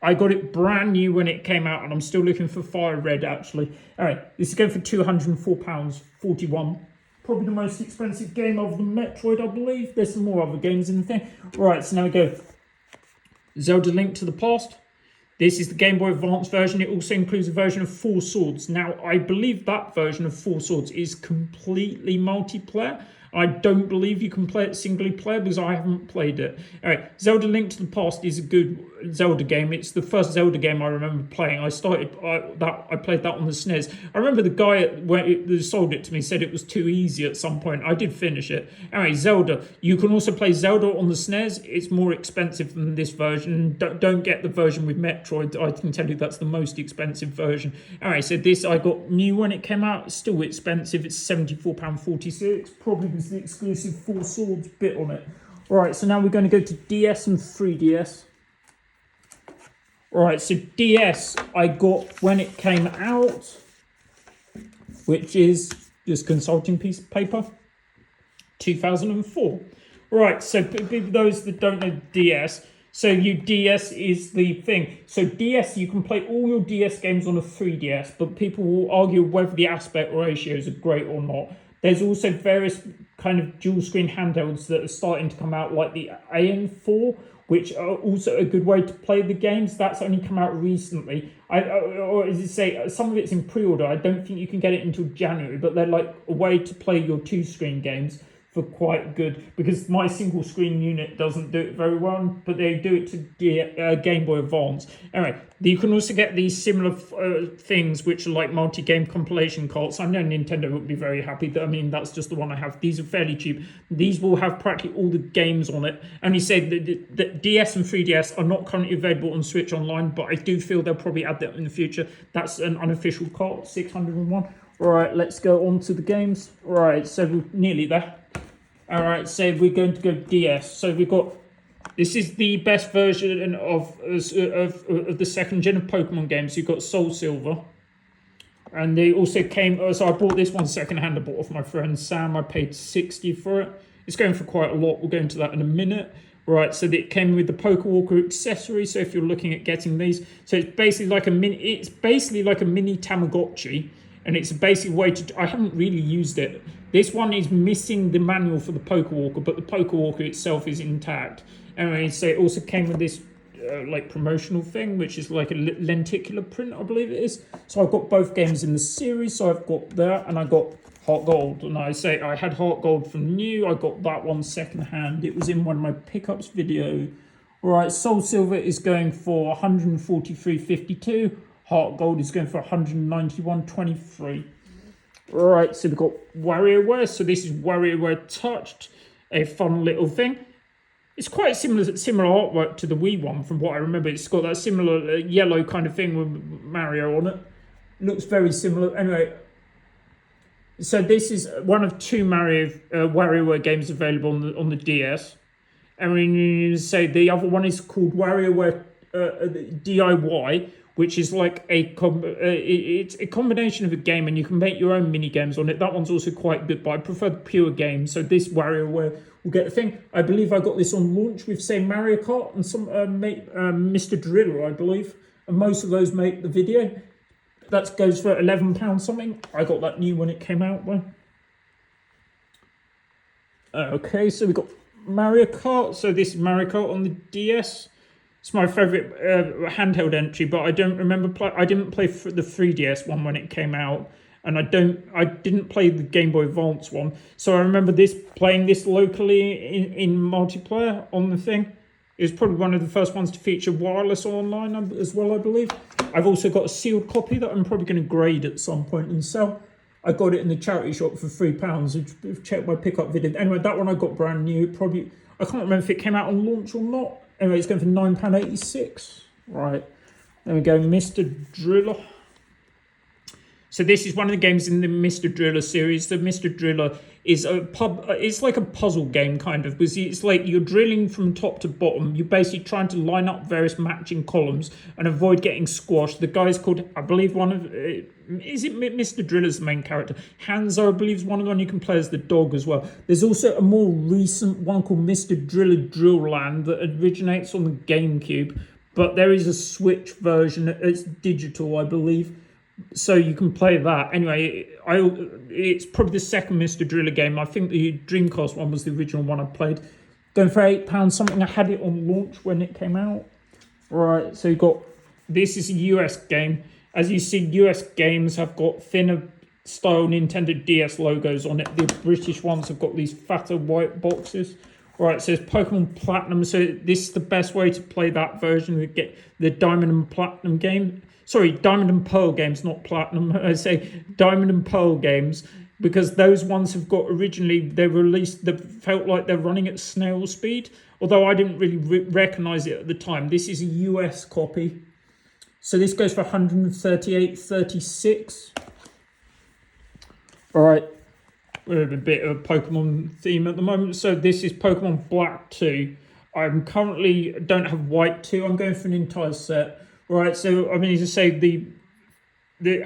I got it brand new when it came out, and I'm still looking for Fire Red actually. All right, this is going for £204.41. Probably the most expensive game of the Metroid, I believe. There's some more other games in the thing. Right, so now we go. Zelda Link to the Past. This is the Game Boy Advance version. It also includes a version of 4 Swords. Now, I believe that version of 4 Swords is completely multiplayer. I don't believe you can play it singly player because I haven't played it. Anyway, Zelda Link to the Past is a good Zelda game. It's the first Zelda game I remember playing. I played that on the SNES. I remember the guy who sold it to me said it was too easy at some point. I did finish it. Anyway, Zelda. You can also play Zelda on the SNES. It's more expensive than this version. Don't get the version with Metroid. I can tell you that's the most expensive version. Anyway, so this I got new when it came out. It's still expensive. It's £74.46. Probably was the exclusive Four Swords bit on it. Right, so now we're going to go to DS and 3DS. Right, so DS I got when it came out, which is just consulting piece of paper, 2004. Right, so those that don't know DS, so DS is the thing. So DS, you can play all your DS games on a 3DS, but people will argue whether the aspect ratios are great or not. There's also various kind of dual screen handhelds that are starting to come out, like the AN4, which are also a good way to play the games. That's only come out recently. Or as you say, some of it's in pre-order. I don't think you can get it until January, but they're like a way to play your two-screen games for quite good, because my single screen unit doesn't do it very well, but they do it to Game Boy Advance. Anyway, you can also get these similar things which are like multi-game compilation carts. I know Nintendo would be very happy. That's just the one I have. These are fairly cheap. These will have practically all the games on it. And you say that DS and 3DS are not currently available on Switch Online, but I do feel they'll probably add that in the future. That's an unofficial cart, 601. All right, let's go on to the games. All right, so we're nearly there. All right, so we're going to go DS. So we've got, this is the best version of the second gen of Pokemon games. You've got Soul Silver. And they also came, so I bought this one secondhand. I bought off my friend Sam. I paid 60 for it. It's going for quite a lot. We'll go into that in a minute. Right, so it came with the Pokewalker accessory. So if you're looking at getting these, so it's basically like a mini Tamagotchi. And it's a basic way to, I haven't really used it. This one is missing the manual for the Pokewalker, but the Pokewalker itself is intact. Anyway, so it also came with this like promotional thing, which is like a lenticular print, I believe it is. So I've got both games in the series. So I've got that, and I got Heart Gold. And I say I had Heart Gold from new. I got that one second hand. It was in one of my pickups video. All right, Soul Silver is going for 143.52. Heart Gold is going for 191.23. Right, so we've got WarioWare. So this is WarioWare Touched, a fun little thing. It's quite similar artwork to the Wii one, from what I remember. It's got that similar yellow kind of thing with Mario on it. Looks very similar. Anyway, so this is one of two WarioWare games available on the DS. And so the other one is called WarioWare DIY, which is like it's a combination of a game, and you can make your own mini games on it. That one's also quite good, but I prefer the pure game. So this WarioWare will get a thing. I believe I got this on launch with, say, Mario Kart and some Mr. Driller, I believe. And most of those make the video. That goes for £11 something. I got that new when it came out, though. Okay, so we've got Mario Kart. So this is Mario Kart on the DS. It's my favourite handheld entry, but I don't remember I didn't play for the 3DS one when it came out, and I didn't play the Game Boy Advance one. So I remember playing this locally in multiplayer on the thing. It was probably one of the first ones to feature wireless online as well, I believe. I've also got a sealed copy that I'm probably going to grade at some point and sell. I got it in the charity shop for £3. Check my pickup video. Anyway, that one I got brand new. I can't remember if it came out on launch or not. Anyway, it's going for £9.86. Right. There we go, Mr. Driller. So this is one of the games in the Mr. Driller series. The Mr. Driller is it's like a puzzle game, kind of, because it's like you're drilling from top to bottom. You're basically trying to line up various matching columns and avoid getting squashed. The guy's called, I believe, is it Mr. Driller's the main character? Hanzo, I believe, is one of the ones you can play as the dog as well. There's also a more recent one called Mr. Driller Drill Land that originates on the GameCube, but there is a Switch version. It's digital, I believe. So you can play that. Anyway, it's probably the second Mr. Driller game. I think the Dreamcast one was the original one I played. Going for £8 something. I had it on launch when it came out. Right, so you've got, this is a US game. As you see, US games have got thinner style Nintendo DS logos on it. The British ones have got these fatter white boxes. Right, so it's Pokemon Platinum. So this is the best way to play that version of the Diamond and Platinum game. Sorry, Diamond and Pearl games, not Platinum. I say Diamond and Pearl games because those ones have got originally, they were released, they felt like they're running at snail speed. Although I didn't really recognize it at the time. This is a US copy. So this goes for 138.36. All right. We're a bit of a Pokemon theme at the moment. So this is Pokemon Black 2. I'm currently don't have White 2. I'm going for an entire set. Right, so I mean to say the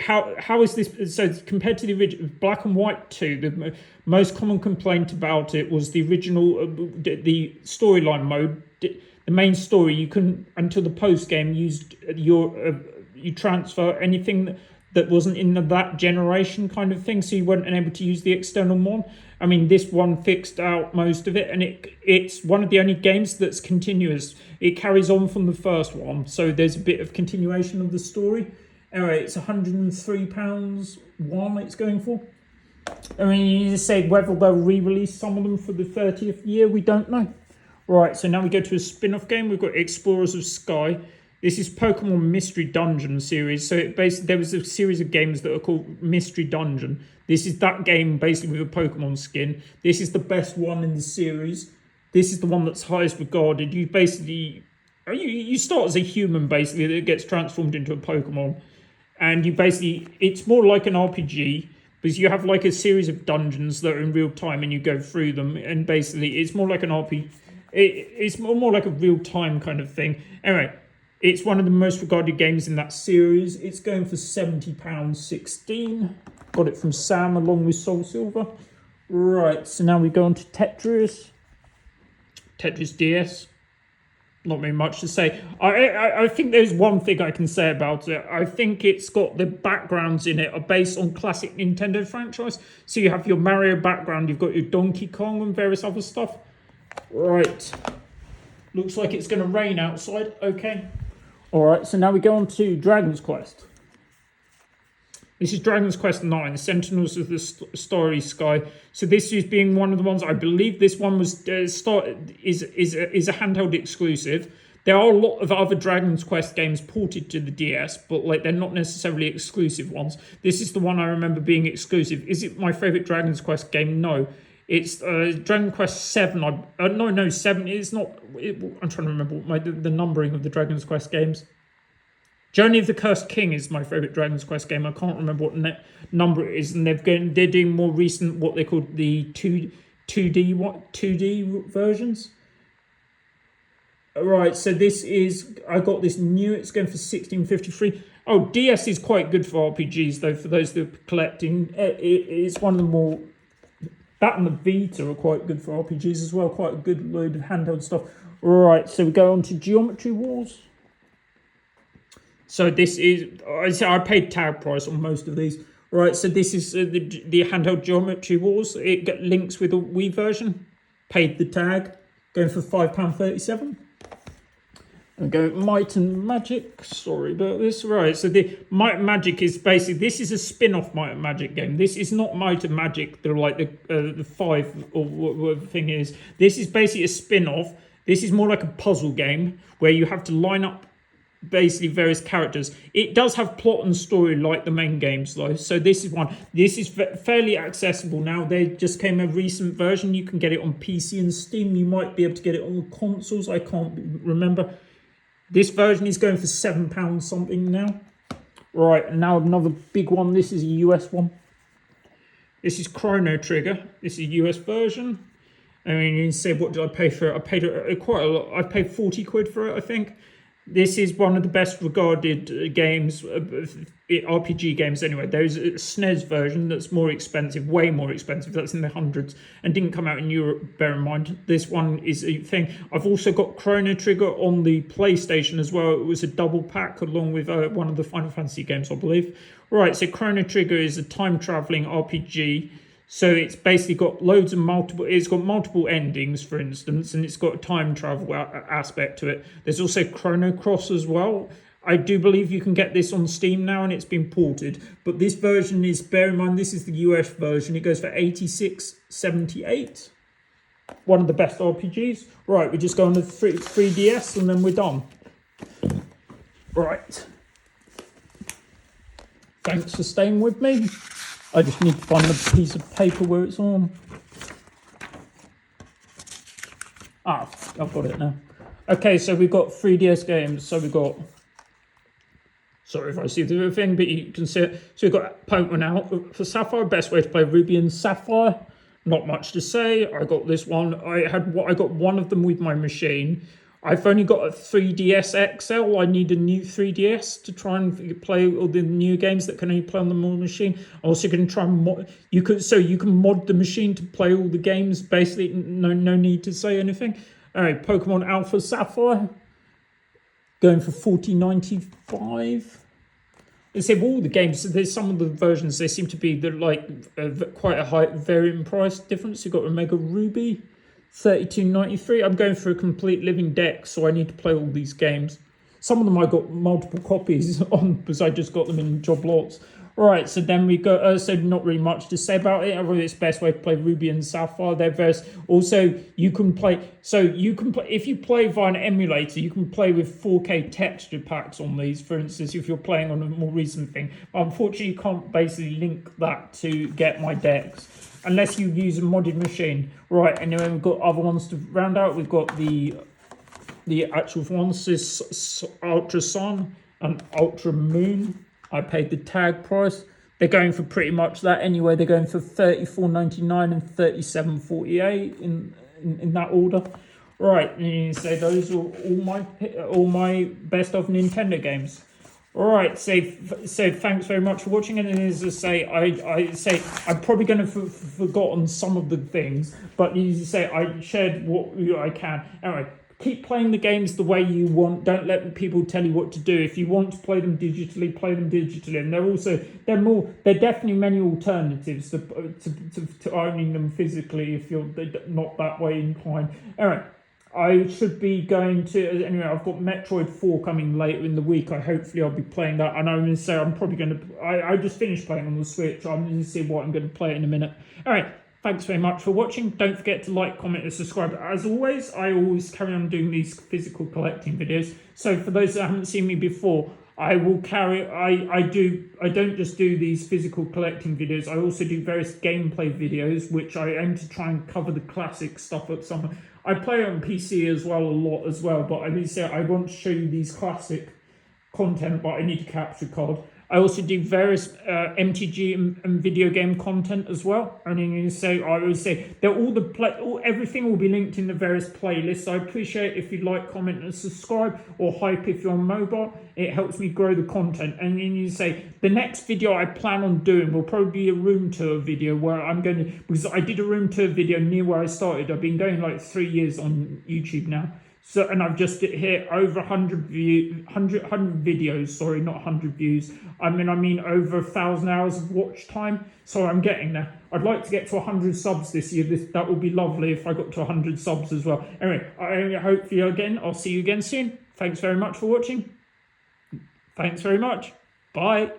how is this, so compared to the original Black and White 2, the most common complaint about it was the original the storyline mode, the main story. You couldn't until the post game used you transfer anything that wasn't in that generation kind of thing, so you weren't able to use the external mod. I mean, this one fixed out most of it, and it's one of the only games that's continuous. It carries on from the first one, so there's a bit of continuation of the story. Anyway, it's £103 one it's going for. I mean, you just say whether they'll re-release some of them for the 30th year, we don't know. Right, so now we go to a spin-off game. We've got Explorers of Sky. This is Pokemon Mystery Dungeon series. So there was a series of games that are called Mystery Dungeon. This is that game basically with a Pokemon skin. This is the best one in the series. This is the one that's highest regarded. You basically, you start as a human basically that gets transformed into a Pokemon. And you basically, it's more like an RPG because you have like a series of dungeons that are in real time and you go through them. And basically it's more like an RPG. It's more like a real time kind of thing. Anyway. It's one of the most regarded games in that series. It's going for £70.16. Got it from Sam along with Soul Silver. Right, so now we go on to Tetris. Tetris DS. Not very much to say. I think there's one thing I can say about it. I think it's got the backgrounds in it are based on classic Nintendo franchise. So you have your Mario background, you've got your Donkey Kong and various other stuff. Right. Looks like it's going to rain outside. Okay. Alright, so now we go on to Dragon's Quest. This is Dragon's Quest 9, Sentinels of the Starry Sky. So this is being one of the ones, I believe this one was is a handheld exclusive. There are a lot of other Dragon's Quest games ported to the DS, but like they're not necessarily exclusive ones. This is the one I remember being exclusive. Is it my favourite Dragon's Quest game? No. It's Dragon Quest 7. No, 7. It's not. I'm trying to remember the numbering of the Dragon's Quest games. Journey of the Cursed King is my favourite Dragon's Quest game. I can't remember what number it is, and they're doing more recent, what they call the 2D versions. Right, so this is, I got this new. It's going for £16.53. Oh, DS is quite good for RPGs though. For those that are collecting, it's one of the more. That and the Vita are quite good for RPGs as well. Quite a good load of handheld stuff. Right, so we go on to Geometry Wars. So this is, I paid tag price on most of these. Right, so this is the handheld Geometry Wars. It links with a Wii version. Paid the tag, going for £5.37. And go Might and Magic. Sorry about this. Right, so the Might and Magic is basically, this is a spin-off Might and Magic game. This is not Might and Magic. They're like the 5 or whatever the thing is. This is basically a spin-off. This is more like a puzzle game where you have to line up basically various characters. It does have plot and story like the main games though. So this is one. This is fairly accessible now. They just came a recent version. You can get it on PC and Steam. You might be able to get it on the consoles. I can't remember. This version is going for £7 something now. Right, and now another big one. This is a US one. This is Chrono Trigger. This is a US version. I mean, you can say, what did I pay for it? I paid quite a lot. I paid 40 quid for it, I think. This is one of the best regarded games, RPG games anyway. There's a SNES version that's more expensive, way more expensive. That's in the hundreds and didn't come out in Europe, bear in mind. This one is a thing. I've also got Chrono Trigger on the PlayStation as well. It was a double pack along with one of the Final Fantasy games, I believe. Right, so Chrono Trigger is a time-traveling RPG. So it's basically got loads of it's got multiple endings, for instance, and it's got a time travel aspect to it. There's also Chrono Cross as well. I do believe you can get this on Steam now and it's been ported. But this version is, bear in mind, this is the US version. It goes for $86.78. One of the best RPGs. Right, we just go on the 3DS and then we're done. Right. Thanks for staying with me. I just need to find the piece of paper where it's on. Ah, I've got it now. Okay, so we've got 3DS games. So we've got... Sorry if I see the thing, but you can see it. So we've got Pokemon out for Sapphire. Best way to play Ruby and Sapphire. Not much to say. I got this one. I got one of them with my machine. I've only got a 3DS XL. I need a new 3DS to try and play all the new games that can only play on the more machine. I'm also going to try and mod. You can mod the machine to play all the games. Basically, no need to say anything. All right, Pokemon Alpha Sapphire going for $40.95. They say all the games. There's some of the versions. They seem to be quite a high varying price difference. You've got Omega Ruby, $32.93. I'm going for a complete living deck, so I need to play all these games. Some of them I got multiple copies on because I just got them in job lots. Right, so then we go. So not really much to say about it. I really, it's the best way to play Ruby and Sapphire. They're very. Also, you can play. So you can play if you play via an emulator. You can play with 4K texture packs on these. For instance, if you're playing on a more recent thing. Unfortunately, you can't basically link that to get my decks unless you use a modded machine. Right, and then we've got other ones to round out. We've got the actual ones. This Ultra Sun and Ultra Moon. I paid the tag price. They're going for pretty much that anyway. They're going for $34.99 and $37.48 in that order. Right, and you say those are all my best of Nintendo games. All right, so thanks very much for watching. And as I say, I'm probably going to have forgotten some of the things, but as you say, I shared what I can. Anyway. Keep playing the games the way you want. Don't let people tell you what to do. If you want to play them digitally, play them digitally. And they're definitely many alternatives to owning them physically if you're not that way inclined. Anyway, I should be going to... Anyway, I've got Metroid 4 coming later in the week. Hopefully I'll be playing that. And I'm going to say I'm probably going to... I just finished playing on the Switch. I'm going to see what I'm going to play in a minute. All right. Thanks very much for watching. Don't forget to like, comment, and subscribe. As always, I always carry on doing these physical collecting videos. So for those that haven't seen me before, I will carry. I don't just do these physical collecting videos. I also do various gameplay videos, which I aim to try and cover the classic stuff at some. I play on PC as well a lot as well, but I mean, say I want to show you these classic content, but I need a capture card. I also do various MTG and video game content as well. And I always say that everything will be linked in the various playlists. I appreciate if you like, comment, and subscribe, or hype if you're on mobile. It helps me grow the content. And then you say the next video I plan on doing will probably be a room tour video where I'm going to, because I did a room tour video near where I started. I've been going like 3 years on YouTube now. So, and I've just hit over 100 videos, sorry, not 100 views. I mean over 1,000 hours of watch time. So I'm getting there. I'd like to get to 100 subs this year. That would be lovely if I got to 100 subs as well. Anyway, hopefully I'll see you again soon. Thanks very much for watching. Thanks very much. Bye.